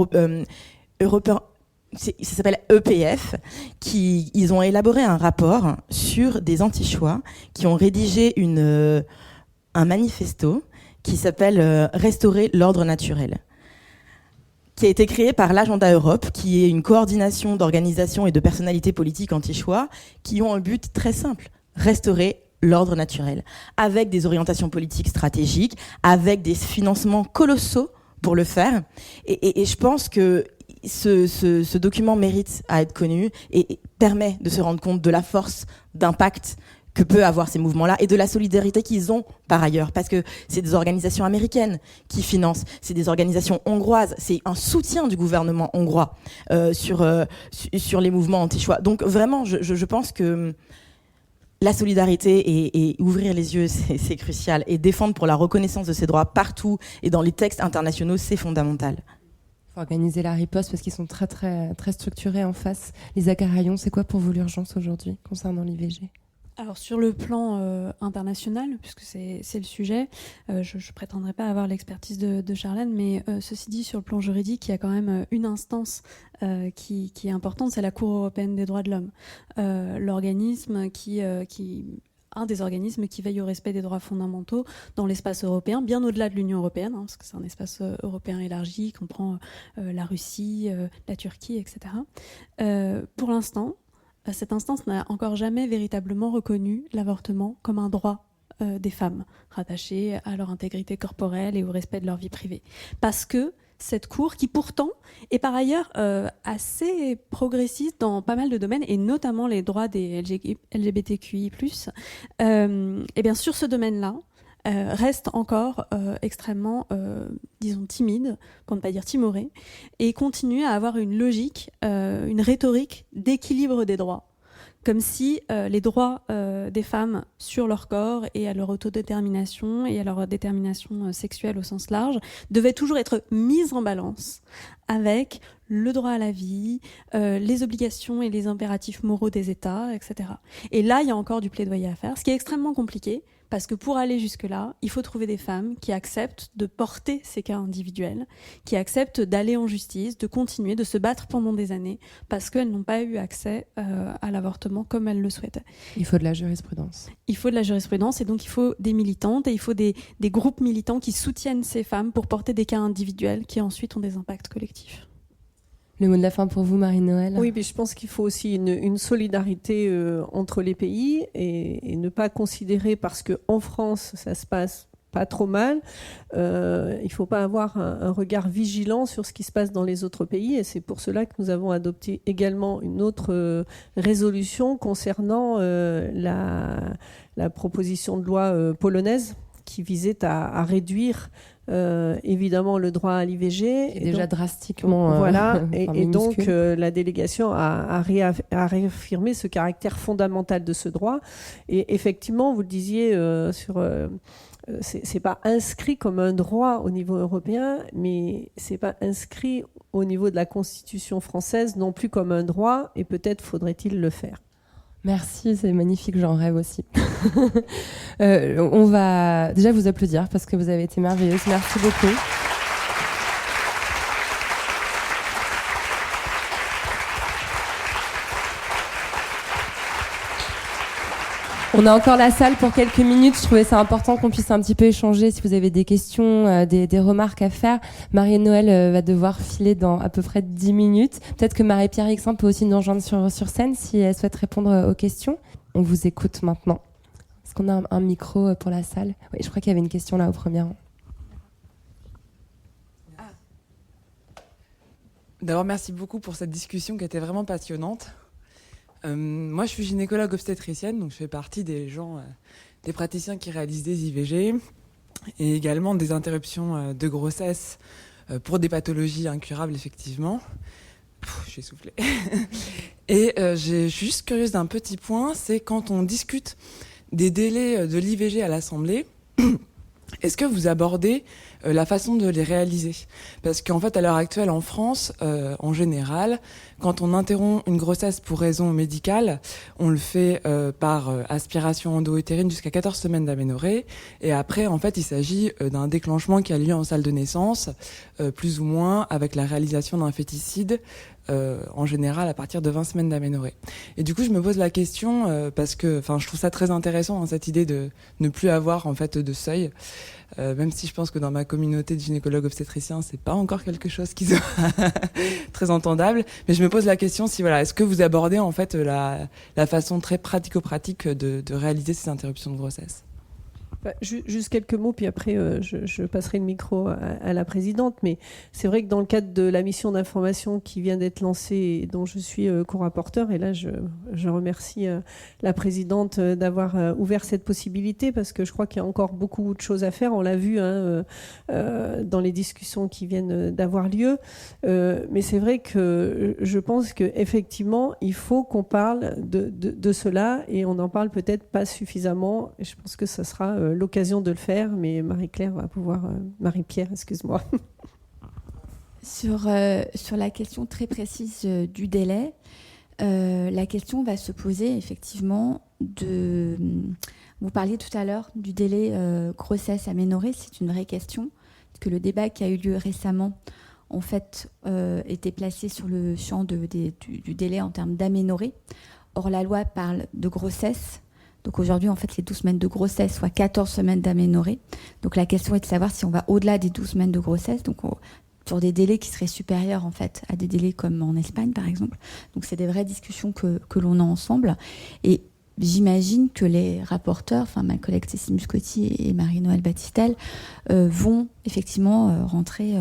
européen, ça s'appelle EPF, ils ont élaboré un rapport sur des anti-choix qui ont rédigé un manifesto qui s'appelle Restaurer l'ordre naturel, qui a été créé par l'Agenda Europe, qui est une coordination d'organisations et de personnalités politiques anti-choix qui ont un but très simple, restaurer l'ordre naturel, avec des orientations politiques stratégiques, avec des financements colossaux pour le faire. Et je pense que ce document mérite à être connu et permet de se rendre compte de la force d'impact que peut avoir ces mouvements-là et de la solidarité qu'ils ont par ailleurs, parce que c'est des organisations américaines qui financent, c'est des organisations hongroises, c'est un soutien du gouvernement hongrois sur les mouvements anti-choix. Donc vraiment, je pense que la solidarité et ouvrir les yeux, c'est crucial, et défendre pour la reconnaissance de ces droits partout et dans les textes internationaux, c'est fondamental. Il faut organiser la riposte parce qu'ils sont très, très, très structurés en face. Lisa Carayon, c'est quoi pour vous l'urgence aujourd'hui concernant l'IVG ? Alors sur le plan international, puisque c'est le sujet, je ne prétendrai pas avoir l'expertise de Charlène, mais ceci dit, sur le plan juridique, il y a quand même une instance qui est importante, c'est la Cour européenne des droits de l'homme. L'organisme un des organismes qui veille au respect des droits fondamentaux dans l'espace européen, bien au-delà de l'Union européenne, parce que c'est un espace européen élargi, qui comprend la Russie, la Turquie, etc. Pour l'instant, cette instance n'a encore jamais véritablement reconnu l'avortement comme un droit des femmes, rattaché à leur intégrité corporelle et au respect de leur vie privée. Parce que cette cour, qui pourtant est par ailleurs assez progressiste dans pas mal de domaines, et notamment les droits des LGBTQI+, et bien sur ce domaine-là, reste encore extrêmement, disons, timide, pour ne pas dire timoré, et continue à avoir une logique, une rhétorique d'équilibre des droits. Comme si les droits des femmes sur leur corps et à leur autodétermination et à leur détermination sexuelle au sens large devaient toujours être mis en balance avec le droit à la vie, les obligations et les impératifs moraux des États, etc. Et là, il y a encore du plaidoyer à faire, ce qui est extrêmement compliqué, parce que pour aller jusque-là, il faut trouver des femmes qui acceptent de porter ces cas individuels, qui acceptent d'aller en justice, de continuer, de se battre pendant des années, parce qu'elles n'ont pas eu accès à l'avortement comme elles le souhaitaient. Il faut de la jurisprudence. Il faut de la jurisprudence, et donc il faut des militantes, et il faut des groupes militants qui soutiennent ces femmes pour porter des cas individuels qui ensuite ont des impacts collectifs. Le mot de la fin pour vous, Marie-Noël ? Oui, mais je pense qu'il faut aussi une solidarité entre les pays et ne pas considérer, parce qu'en France, ça se passe pas trop mal, il ne faut pas avoir un regard vigilant sur ce qui se passe dans les autres pays. Et c'est pour cela que nous avons adopté également une autre résolution concernant la proposition de loi polonaise qui visait à réduire évidemment le droit à l'IVG. C'est déjà drastiquement voilà, et donc la délégation a réaffirmé ce caractère fondamental de ce droit. Et effectivement, vous le disiez, c'est pas inscrit comme un droit au niveau européen, mais c'est pas inscrit au niveau de la Constitution française non plus comme un droit, et peut-être faudrait-il le faire. Merci, c'est magnifique, j'en rêve aussi. On va déjà vous applaudir parce que vous avez été merveilleuse. Merci beaucoup. On a encore la salle pour quelques minutes. Je trouvais ça important qu'on puisse un petit peu échanger. Si vous avez des questions, des remarques à faire, Marie-Noël va devoir filer dans à peu près 10 minutes. Peut-être que Marie-Pierre Rixin peut aussi nous rejoindre sur scène si elle souhaite répondre aux questions. On vous écoute maintenant. Est-ce qu'on a un micro pour la salle ? Oui, je crois qu'il y avait une question là au premier rang. D'abord, merci beaucoup pour cette discussion qui était vraiment passionnante. Moi, je suis gynécologue obstétricienne, donc je fais partie des gens, des praticiens qui réalisent des IVG et également des interruptions de grossesse pour des pathologies incurables, effectivement. J'ai soufflé. Et je suis juste curieuse d'un petit point, c'est quand on discute des délais de l'IVG à l'Assemblée, est-ce que vous abordez la façon de les réaliser ? Parce qu'en fait, à l'heure actuelle, en France, en général, quand on interrompt une grossesse pour raison médicale, on le fait par aspiration endo-utérine jusqu'à 14 semaines d'aménorrhée. Et après, en fait, il s'agit d'un déclenchement qui a lieu en salle de naissance, plus ou moins avec la réalisation d'un féticide, en général à partir de 20 semaines d'aménorrhée. Et du coup, je me pose la question, parce que je trouve ça très intéressant, hein, cette idée de ne plus avoir en fait de seuil. Même si je pense que dans ma communauté de gynécologues obstétriciens, c'est pas encore quelque chose qui soit très entendable. Mais je me pose la question si est-ce que vous abordez en fait la façon très pratico-pratique de réaliser ces interruptions de grossesse ? Juste quelques mots, puis après je passerai le micro à la présidente. Mais c'est vrai que dans le cadre de la mission d'information qui vient d'être lancée et dont je suis co-rapporteur, et là je remercie la présidente d'avoir ouvert cette possibilité, parce que je crois qu'il y a encore beaucoup de choses à faire. On l'a vu dans les discussions qui viennent d'avoir lieu. Mais c'est vrai que je pense qu'effectivement, il faut qu'on parle de cela, et on n'en parle peut-être pas suffisamment. Et je pense que ça sera l'occasion de le faire, mais Marie-Claire va pouvoir... Marie-Pierre, excuse-moi. Sur la question très précise du délai, la question va se poser effectivement Vous parliez tout à l'heure du délai grossesse aménorrhée, c'est une vraie question, parce que le débat qui a eu lieu récemment, en fait, était placé sur le champ du délai en termes d'aménorrhée. Or, la loi parle de grossesse. Donc aujourd'hui, en fait, les 12 semaines de grossesse, soit 14 semaines d'aménorrhée. Donc la question est de savoir si on va au-delà des 12 semaines de grossesse, donc sur des délais qui seraient supérieurs en fait à des délais comme en Espagne, par exemple. Donc c'est des vraies discussions que l'on a ensemble. Et j'imagine que les rapporteurs, ma collègue Cécile Muscotti et Marie-Noëlle Battistel, vont effectivement rentrer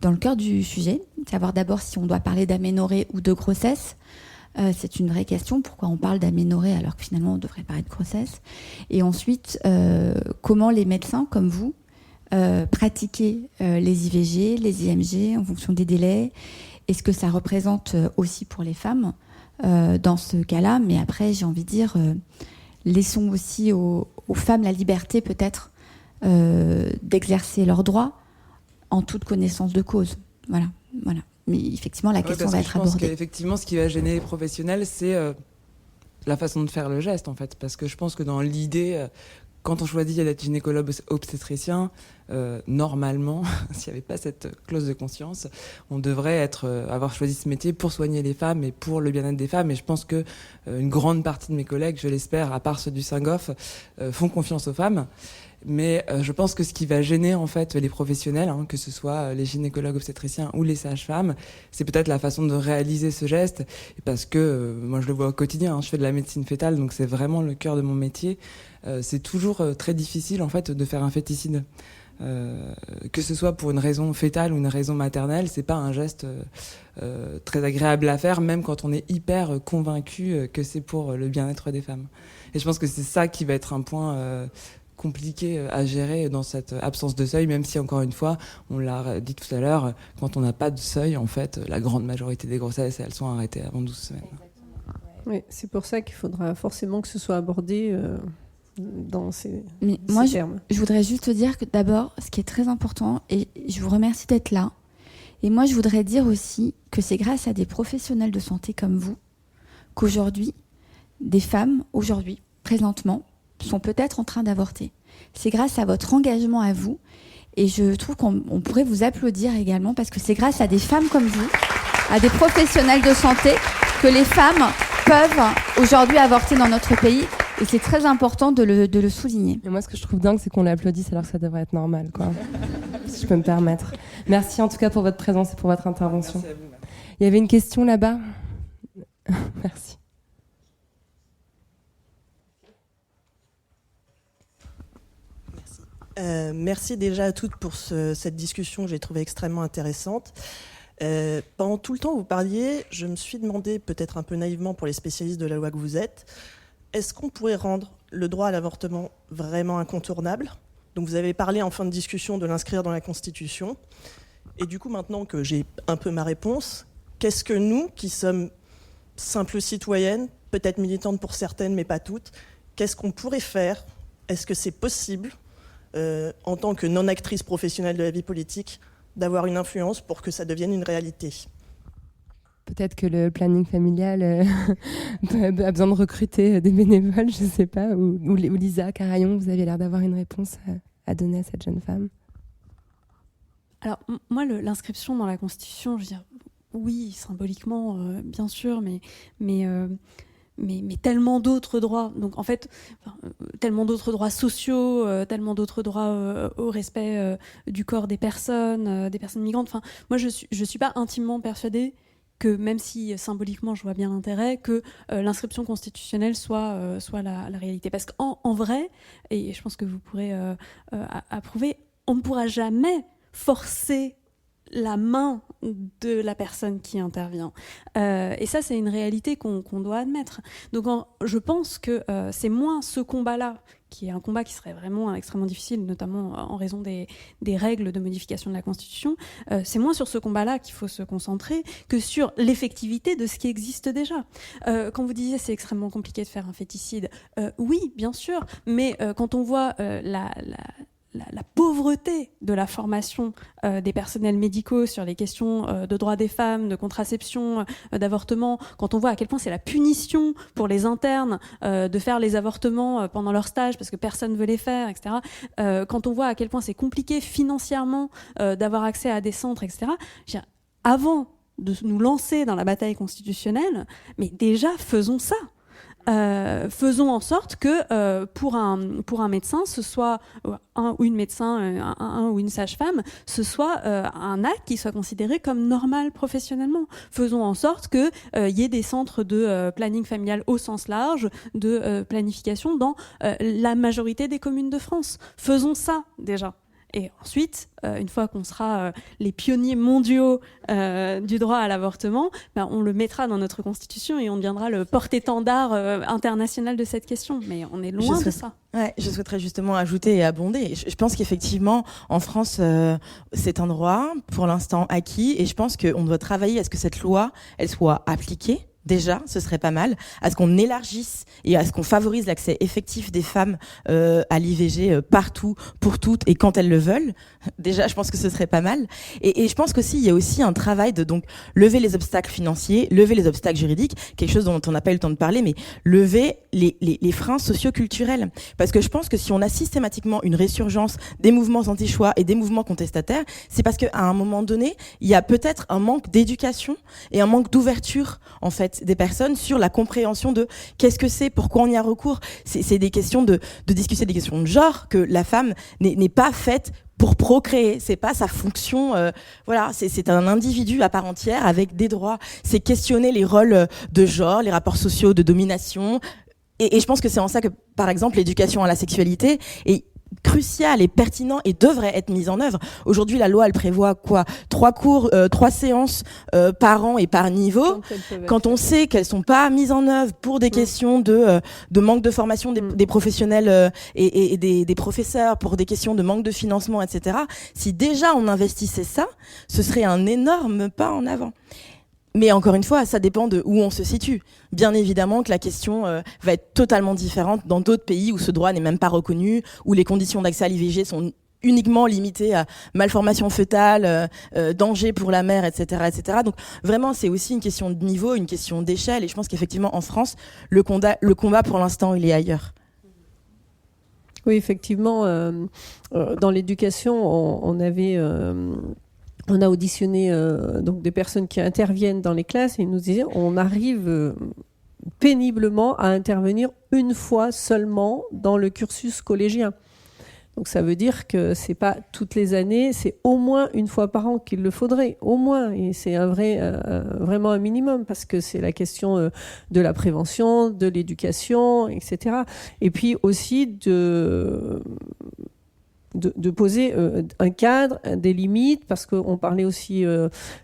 dans le cœur du sujet, savoir d'abord si on doit parler d'aménorrhée ou de grossesse. C'est une vraie question. Pourquoi on parle d'aménorrhée alors que finalement on devrait parler de grossesse ? Et ensuite, comment les médecins comme vous pratiquez les IVG, les IMG en fonction des délais ? Est-ce que ça représente aussi pour les femmes dans ce cas-là ? Mais après, j'ai envie de dire, laissons aussi aux femmes la liberté peut-être d'exercer leurs droits en toute connaissance de cause. Voilà. Mais effectivement, la question va être abordée. Je pense qu'effectivement, ce qui va gêner les professionnels, c'est la façon de faire le geste, en fait. Parce que je pense que dans l'idée, quand on choisit d'être gynécologue obstétricien, normalement, s'il n'y avait pas cette clause de conscience, on devrait avoir choisi ce métier pour soigner les femmes et pour le bien-être des femmes. Et je pense que une grande partie de mes collègues, je l'espère, à part ceux du Saint-Goff, font confiance aux femmes. Mais je pense que ce qui va gêner en fait les professionnels, que ce soit les gynécologues obstétriciens ou les sages-femmes, c'est peut-être la façon de réaliser ce geste. Parce que moi je le vois au quotidien, je fais de la médecine fétale, donc c'est vraiment le cœur de mon métier. C'est toujours très difficile en fait de faire un féticide. Que ce soit pour une raison fétale ou une raison maternelle, c'est pas un geste très agréable à faire, même quand on est hyper convaincu que c'est pour le bien-être des femmes. Et je pense que c'est ça qui va être un point compliqué à gérer dans cette absence de seuil, même si, encore une fois, on l'a dit tout à l'heure, quand on n'a pas de seuil, en fait, la grande majorité des grossesses, elles sont arrêtées avant 12 semaines. Oui, c'est pour ça qu'il faudra forcément que ce soit abordé dans ces termes. Je voudrais juste dire que d'abord, ce qui est très important, et je vous remercie d'être là, et moi je voudrais dire aussi que c'est grâce à des professionnels de santé comme vous qu'aujourd'hui, des femmes, présentement, sont peut-être en train d'avorter. C'est grâce à votre engagement à vous, et je trouve qu'on pourrait vous applaudir également, parce que c'est grâce à des femmes comme vous, à des professionnels de santé, que les femmes peuvent aujourd'hui avorter dans notre pays, et c'est très important de le souligner. Et moi, ce que je trouve dingue, c'est qu'on l'applaudisse alors que ça devrait être normal, quoi. Si je peux me permettre. Merci en tout cas pour votre présence et pour votre intervention. Merci à vous. Il y avait une question là-bas. Merci. Merci déjà à toutes pour cette discussion que j'ai trouvée extrêmement intéressante. Pendant tout le temps où vous parliez, je me suis demandé, peut-être un peu naïvement pour les spécialistes de la loi que vous êtes, est-ce qu'on pourrait rendre le droit à l'avortement vraiment incontournable ? Donc vous avez parlé en fin de discussion de l'inscrire dans la Constitution. Et du coup, maintenant que j'ai un peu ma réponse, qu'est-ce que nous, qui sommes simples citoyennes, peut-être militantes pour certaines, mais pas toutes, qu'est-ce qu'on pourrait faire ? Est-ce que c'est possible, en tant que non-actrice professionnelle de la vie politique, d'avoir une influence pour que ça devienne une réalité ? Peut-être que le planning familial a besoin de recruter des bénévoles, je ne sais pas. Ou Lisa Carayon, vous avez l'air d'avoir une réponse à donner à cette jeune femme. Alors, moi, l'inscription dans la Constitution, je veux dire, oui, symboliquement, bien sûr, mais tellement d'autres droits. Donc, en fait, tellement d'autres droits sociaux, tellement d'autres droits au respect du corps des personnes migrantes. Enfin, moi, je suis pas intimement persuadée que, même si symboliquement je vois bien l'intérêt, que l'inscription constitutionnelle soit la réalité. Parce qu'en vrai, et je pense que vous pourrez approuver, on ne pourra jamais forcer la main de la personne qui intervient. Et ça, c'est une réalité qu'on doit admettre. Donc je pense que c'est moins ce combat-là, qui est un combat qui serait vraiment extrêmement difficile, notamment en raison des règles de modification de la Constitution, c'est moins sur ce combat-là qu'il faut se concentrer que sur l'effectivité de ce qui existe déjà. Quand vous disiez c'est extrêmement compliqué de faire un féticide, oui, bien sûr, mais quand on voit la pauvreté de la formation des personnels médicaux sur les questions de droits des femmes, de contraception, d'avortement, quand on voit à quel point c'est la punition pour les internes de faire les avortements pendant leur stage parce que personne ne veut les faire, etc. Quand on voit à quel point c'est compliqué financièrement d'avoir accès à des centres, etc. Avant de nous lancer dans la bataille constitutionnelle, mais déjà faisons ça. Faisons en sorte que pour un médecin, ce soit un ou une médecin, un ou une sage-femme, ce soit un acte qui soit considéré comme normal professionnellement. Faisons en sorte qu'il y ait des centres de planning familial au sens large, de planification dans la majorité des communes de France. Faisons ça déjà. Et ensuite, une fois qu'on sera les pionniers mondiaux du droit à l'avortement, on le mettra dans notre Constitution et on deviendra le porte-étendard international de cette question. Mais on est loin de ça. Ouais, je souhaiterais justement ajouter et abonder. Je pense qu'effectivement, en France, c'est un droit pour l'instant acquis et je pense qu'on doit travailler à ce que cette loi, elle soit appliquée. Déjà, ce serait pas mal, à ce qu'on élargisse et à ce qu'on favorise l'accès effectif des femmes à l'IVG partout, pour toutes et quand elles le veulent. Déjà, je pense que ce serait pas mal. Et je pense qu'aussi, il y a aussi un travail de donc lever les obstacles financiers, lever les obstacles juridiques, quelque chose dont on n'a pas eu le temps de parler, mais lever les freins socio-culturels. Parce que je pense que si on a systématiquement une résurgence des mouvements anti-choix et des mouvements contestataires, c'est parce qu'à un moment donné, il y a peut-être un manque d'éducation et un manque d'ouverture, en fait, des personnes sur la compréhension de qu'est-ce que c'est, pourquoi on y a recours. C'est des questions de discussion, des questions de genre, que la femme n'est pas faite pour procréer, c'est pas sa fonction, voilà, c'est un individu à part entière avec des droits. C'est questionner les rôles de genre, les rapports sociaux de domination. Et je pense que c'est en ça que, par exemple, l'éducation à la sexualité est crucial et pertinent et devrait être mise en œuvre. Aujourd'hui, la loi, elle prévoit quoi ? 3 cours, 3 séances par an et par niveau. Quand on sait qu'elles sont pas mises en œuvre pour des questions de manque de formation des professionnels et des professeurs, pour des questions de manque de financement, etc. Si déjà on investissait ça, ce serait un énorme pas en avant. Mais encore une fois, ça dépend de où on se situe. Bien évidemment que la question va être totalement différente dans d'autres pays où ce droit n'est même pas reconnu, où les conditions d'accès à l'IVG sont uniquement limitées à malformation fœtale, danger pour la mère, etc., etc. Donc vraiment, c'est aussi une question de niveau, une question d'échelle. Et je pense qu'effectivement, en France, le combat pour l'instant, il est ailleurs. Oui, effectivement, dans l'éducation, on a auditionné donc des personnes qui interviennent dans les classes et ils nous disaient on arrive péniblement à intervenir une fois seulement dans le cursus collégien. Donc ça veut dire que c'est pas toutes les années, c'est au moins une fois par an qu'il le faudrait, au moins. Et c'est vraiment un minimum parce que c'est la question de la prévention, de l'éducation, etc. Et puis aussi de poser un cadre, des limites, parce qu'on parlait aussi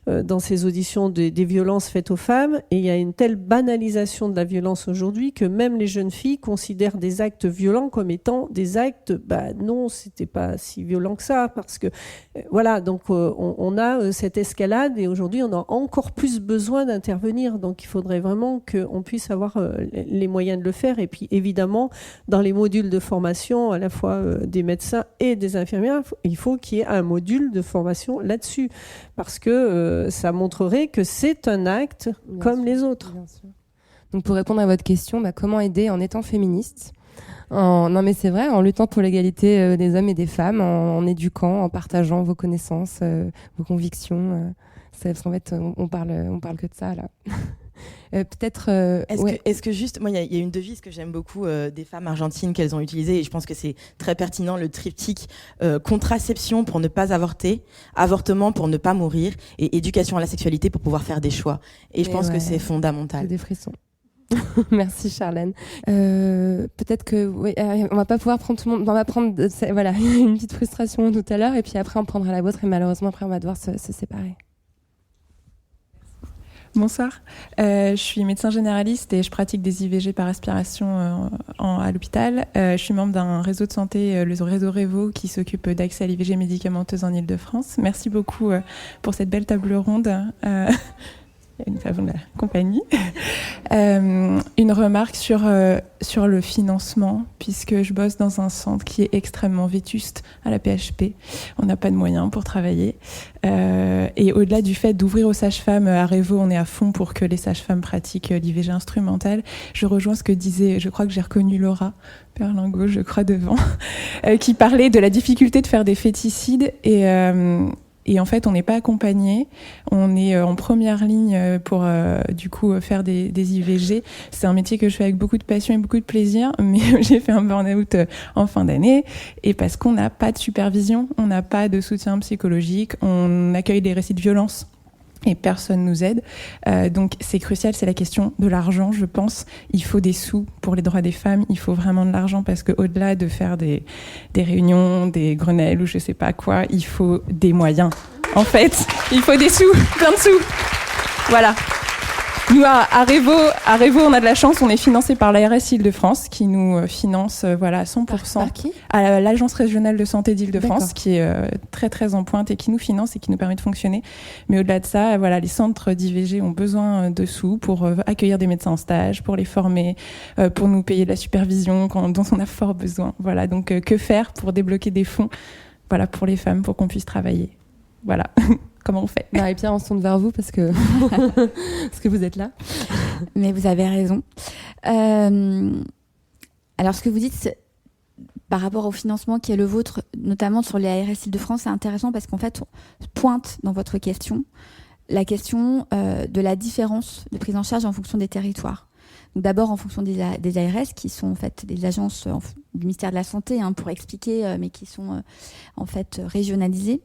dans ces auditions des violences faites aux femmes, et il y a une telle banalisation de la violence aujourd'hui que même les jeunes filles considèrent des actes violents comme étant des actes, non, c'était pas si violent que ça, parce que voilà, donc on a cette escalade, et aujourd'hui on a encore plus besoin d'intervenir, donc il faudrait vraiment qu'on puisse avoir les moyens de le faire. Et puis évidemment, dans les modules de formation, à la fois des médecins et des infirmières, il faut qu'il y ait un module de formation là-dessus, parce que ça montrerait que c'est un acte comme les autres. Donc pour répondre à votre question, comment aider en étant féministe ? Non mais c'est vrai, en luttant pour l'égalité des hommes et des femmes, en éduquant, en partageant vos connaissances, vos convictions. Parce qu'en fait, on parle que de ça là. Peut-être. Est-ce que juste, moi, il y a une devise que j'aime beaucoup des femmes argentines qu'elles ont utilisée, et je pense que c'est très pertinent, le triptyque contraception pour ne pas avorter, avortement pour ne pas mourir, et éducation à la sexualité pour pouvoir faire des choix. Et je pense que c'est fondamental. J'ai des frissons. Merci Charlène. Peut-être que on va pas pouvoir prendre tout le monde. On va prendre une petite frustration tout à l'heure, et puis après on prendra la vôtre, et malheureusement après on va devoir se séparer. Bonsoir, je suis médecin généraliste et je pratique des IVG par aspiration à l'hôpital. Je suis membre d'un réseau de santé, le réseau Révo, qui s'occupe d'accès à l'IVG médicamenteuse en Ile-de-France. Merci beaucoup pour cette belle table ronde. Nous avons la compagnie. Une remarque sur le financement, puisque je bosse dans un centre qui est extrêmement vétuste à la PHP. On n'a pas de moyens pour travailler. Et au-delà du fait d'ouvrir aux sages-femmes, à Révo, on est à fond pour que les sages-femmes pratiquent l'IVG instrumentale. Je rejoins ce que disait, je crois que j'ai reconnu Laura Perlingo, je crois, devant, qui parlait de la difficulté de faire des féticides. Et en fait, on n'est pas accompagné. On est en première ligne pour du coup faire des IVG. C'est un métier que je fais avec beaucoup de passion et beaucoup de plaisir, mais j'ai fait un burn-out en fin d'année, et parce qu'on n'a pas de supervision, on n'a pas de soutien psychologique, on accueille des récits de violence et personne nous aide. Donc c'est crucial, c'est la question de l'argent, je pense. Il faut des sous pour les droits des femmes, il faut vraiment de l'argent, parce qu'au-delà de faire des réunions, des Grenelles ou je sais pas quoi, il faut des moyens. En fait, il faut des sous, plein de sous. Voilà. Nous, à Révo, on a de la chance, on est financé par l'ARS Île-de-France, qui nous finance 100%. Par qui ? À l'Agence régionale de santé d'Île-de-France, D'accord. qui est très très en pointe et qui nous finance et qui nous permet de fonctionner. Mais au-delà de ça, les centres d'IVG ont besoin de sous pour accueillir des médecins en stage, pour les former, pour nous payer de la supervision dont on a fort besoin. Voilà, donc que faire pour débloquer des fonds pour les femmes, pour qu'on puisse travailler. Voilà. Comment on fait ? Marie-Pierre, on se tourne vers vous parce que vous êtes là. Mais vous avez raison. Alors, ce que vous dites par rapport au financement qui est le vôtre, notamment sur les ARS Île-de-France, c'est intéressant parce qu'en fait, on pointe dans votre question la question de la différence de prise en charge en fonction des territoires. Donc, d'abord, en fonction des ARS, qui sont en fait des agences du ministère de la Santé, pour expliquer, mais qui sont en fait régionalisées.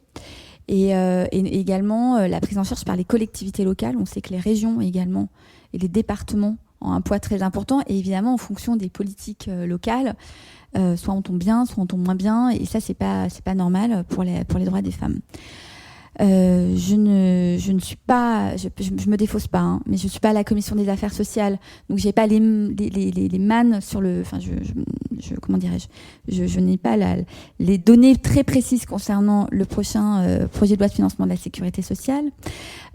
Et également la prise en charge par les collectivités locales. On sait que les régions également et les départements ont un poids très important, et évidemment en fonction des politiques locales, soit on tombe bien, soit on tombe moins bien, et ça c'est pas normal pour les droits des femmes. Je ne suis pas, je me défausse pas, mais je suis pas à la commission des affaires sociales, donc j'ai pas les mannes sur le, comment dirais-je, je n'ai pas les données très précises concernant le prochain projet de loi de financement de la sécurité sociale.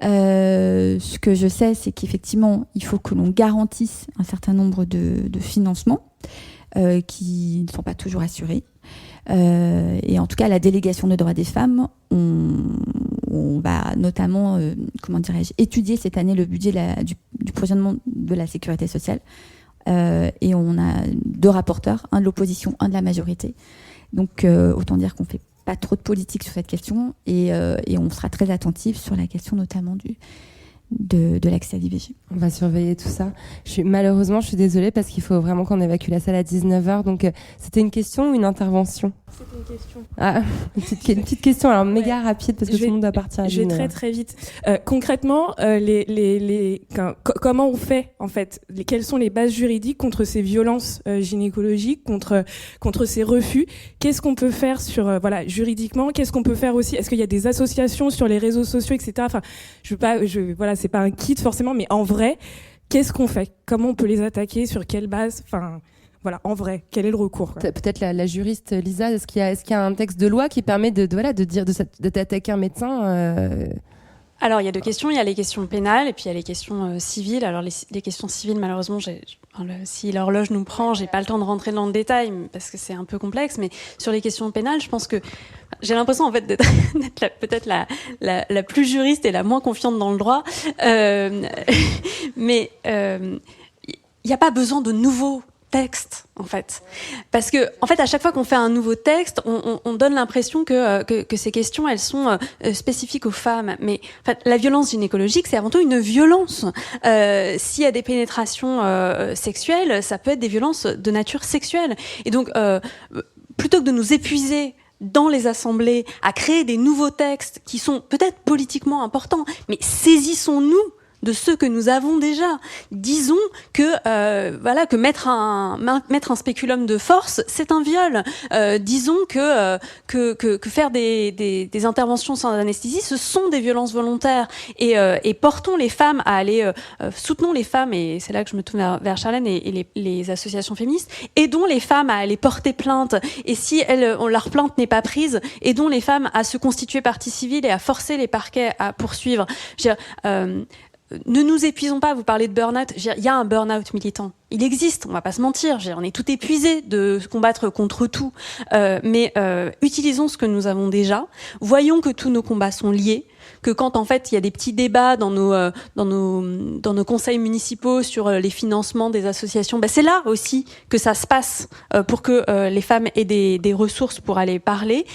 Ce que je sais, c'est qu'effectivement, il faut que l'on garantisse un certain nombre de financements qui ne sont pas toujours assurés. Et en tout cas, la délégation des droits des femmes, on va notamment, étudier cette année le budget du projet de la sécurité sociale. Et on a 2 rapporteurs, un de l'opposition, un de la majorité. Donc, autant dire qu'on fait pas trop de politique sur cette question, et on sera très attentif sur la question notamment de l'accès à l'IVG. On va surveiller tout ça. Malheureusement, je suis désolée parce qu'il faut vraiment qu'on évacue la salle à 19h. Donc, c'était une question ou une intervention ? C'était une question. Ah, une petite question, alors méga rapide parce que tout le monde doit partir à 19h. Je vais très très vite. Concrètement, comment on fait en fait ? Quelles sont les bases juridiques contre ces violences gynécologiques, contre ces refus ? Qu'est-ce qu'on peut faire juridiquement ? Qu'est-ce qu'on peut faire aussi ? Est-ce qu'il y a des associations sur les réseaux sociaux, etc. Enfin, c'est pas un kit forcément, mais en vrai, qu'est-ce qu'on fait ? Comment on peut les attaquer ? Sur quelle base ? Enfin. Voilà, en vrai, quel est le recours ? Peut-être la juriste Lisa, est-ce qu'il y a un texte de loi qui permet de t'attaquer un médecin Alors, il y a deux questions. Il y a les questions pénales et puis il y a les questions civiles. Alors, les questions civiles, malheureusement, si l'horloge nous prend, j'ai pas le temps de rentrer dans le détail parce que c'est un peu complexe. Mais sur les questions pénales, je pense que j'ai l'impression en fait d'être peut-être la plus juriste et la moins confiante dans le droit. Mais il n'y a pas besoin de nouveaux texte en fait, parce que en fait à chaque fois qu'on fait un nouveau texte on donne l'impression que ces questions elles sont spécifiques aux femmes, mais en fait la violence gynécologique c'est avant tout une violence. S'il y a des pénétrations sexuelles, ça peut être des violences de nature sexuelle, et donc plutôt que de nous épuiser dans les assemblées à créer des nouveaux textes qui sont peut-être politiquement importants, mais saisissons-nous de ceux que nous avons déjà. Disons que mettre un spéculum de force, c'est un viol. Disons que faire des interventions sans anesthésie, ce sont des violences volontaires. Et portons les femmes à aller, soutenons les femmes, et c'est là que je me tourne vers Charlène et les associations féministes, aidons les femmes à aller porter plainte. Et si leur plainte n'est pas prise, aidons les femmes à se constituer partie civile et à forcer les parquets à poursuivre. Ne nous épuisons pas, vous parlez de burn-out. Il y a un burn-out militant. Il existe, on va pas se mentir. On est tout épuisé de se combattre contre tout. Mais utilisons ce que nous avons déjà. Voyons que tous nos combats sont liés. Que quand en fait il y a des petits débats dans nos conseils municipaux sur les financements des associations, c'est là aussi que ça se passe pour que les femmes aient des ressources pour aller parler.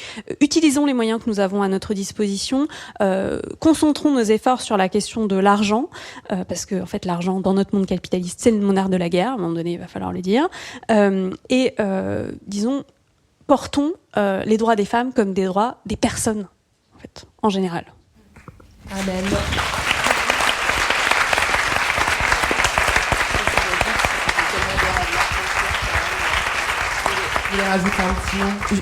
Utilisons les moyens que nous avons à notre disposition. Concentrons nos efforts sur la question de l'argent, parce que en fait l'argent dans notre monde capitaliste c'est le monarque de la guerre. À un moment donné il va falloir le dire. Disons, portons les droits des femmes comme des droits des personnes en fait, en général. Amen.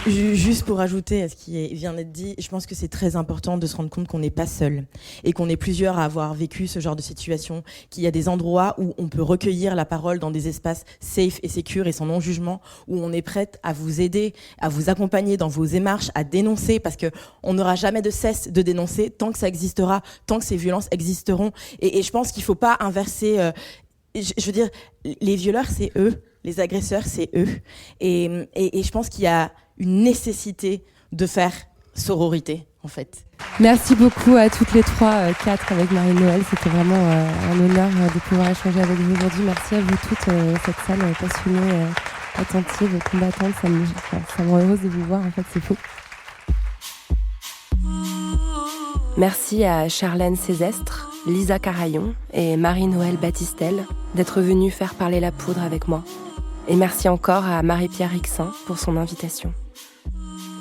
Juste pour ajouter à ce qui vient d'être dit, je pense que c'est très important de se rendre compte qu'on n'est pas seul et qu'on est plusieurs à avoir vécu ce genre de situation, qu'il y a des endroits où on peut recueillir la parole dans des espaces safe et sécures et sans non-jugement, où on est prête à vous aider, à vous accompagner dans vos démarches, à dénoncer, parce qu'on n'aura jamais de cesse de dénoncer tant que ça existera, tant que ces violences existeront. Et je pense qu'il ne faut pas inverser... je veux dire, les violeurs, c'est eux. Les agresseurs, c'est eux. Et je pense qu'il y a une nécessité de faire sororité, en fait. Merci beaucoup à toutes les trois, quatre avec Marie-Noëlle. C'était vraiment un honneur de pouvoir échanger avec vous aujourd'hui. Merci à vous toutes, cette salle passionnée, attentive, combattante. Ça me rend heureuse de vous voir, en fait, c'est fou. Merci à Charlène Césestre, Lisa Carayon et Marie-Noëlle Battistel d'être venues faire parler la poudre avec moi. Et merci encore à Marie-Pierre Rixin pour son invitation.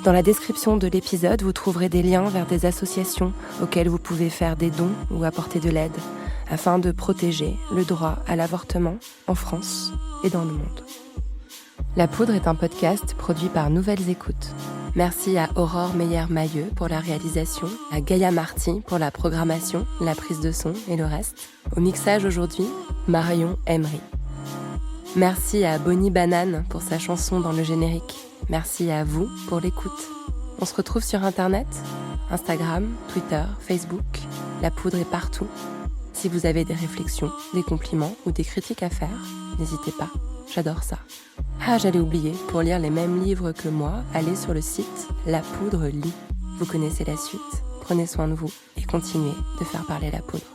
Dans la description de l'épisode, vous trouverez des liens vers des associations auxquelles vous pouvez faire des dons ou apporter de l'aide afin de protéger le droit à l'avortement en France et dans le monde. La Poudre est un podcast produit par Nouvelles Écoutes. Merci à Aurore Meyer-Mailleux pour la réalisation, à Gaïa Marty pour la programmation, la prise de son et le reste. Au mixage aujourd'hui, Marion Emery. Merci à Bonnie Banane pour sa chanson dans le générique. Merci à vous pour l'écoute. On se retrouve sur Internet, Instagram, Twitter, Facebook. La Poudre est partout. Si vous avez des réflexions, des compliments ou des critiques à faire, n'hésitez pas. J'adore ça. Ah, j'allais oublier, pour lire les mêmes livres que moi, allez sur le site La Poudre lit. Vous connaissez la suite. Prenez soin de vous et continuez de faire parler la poudre.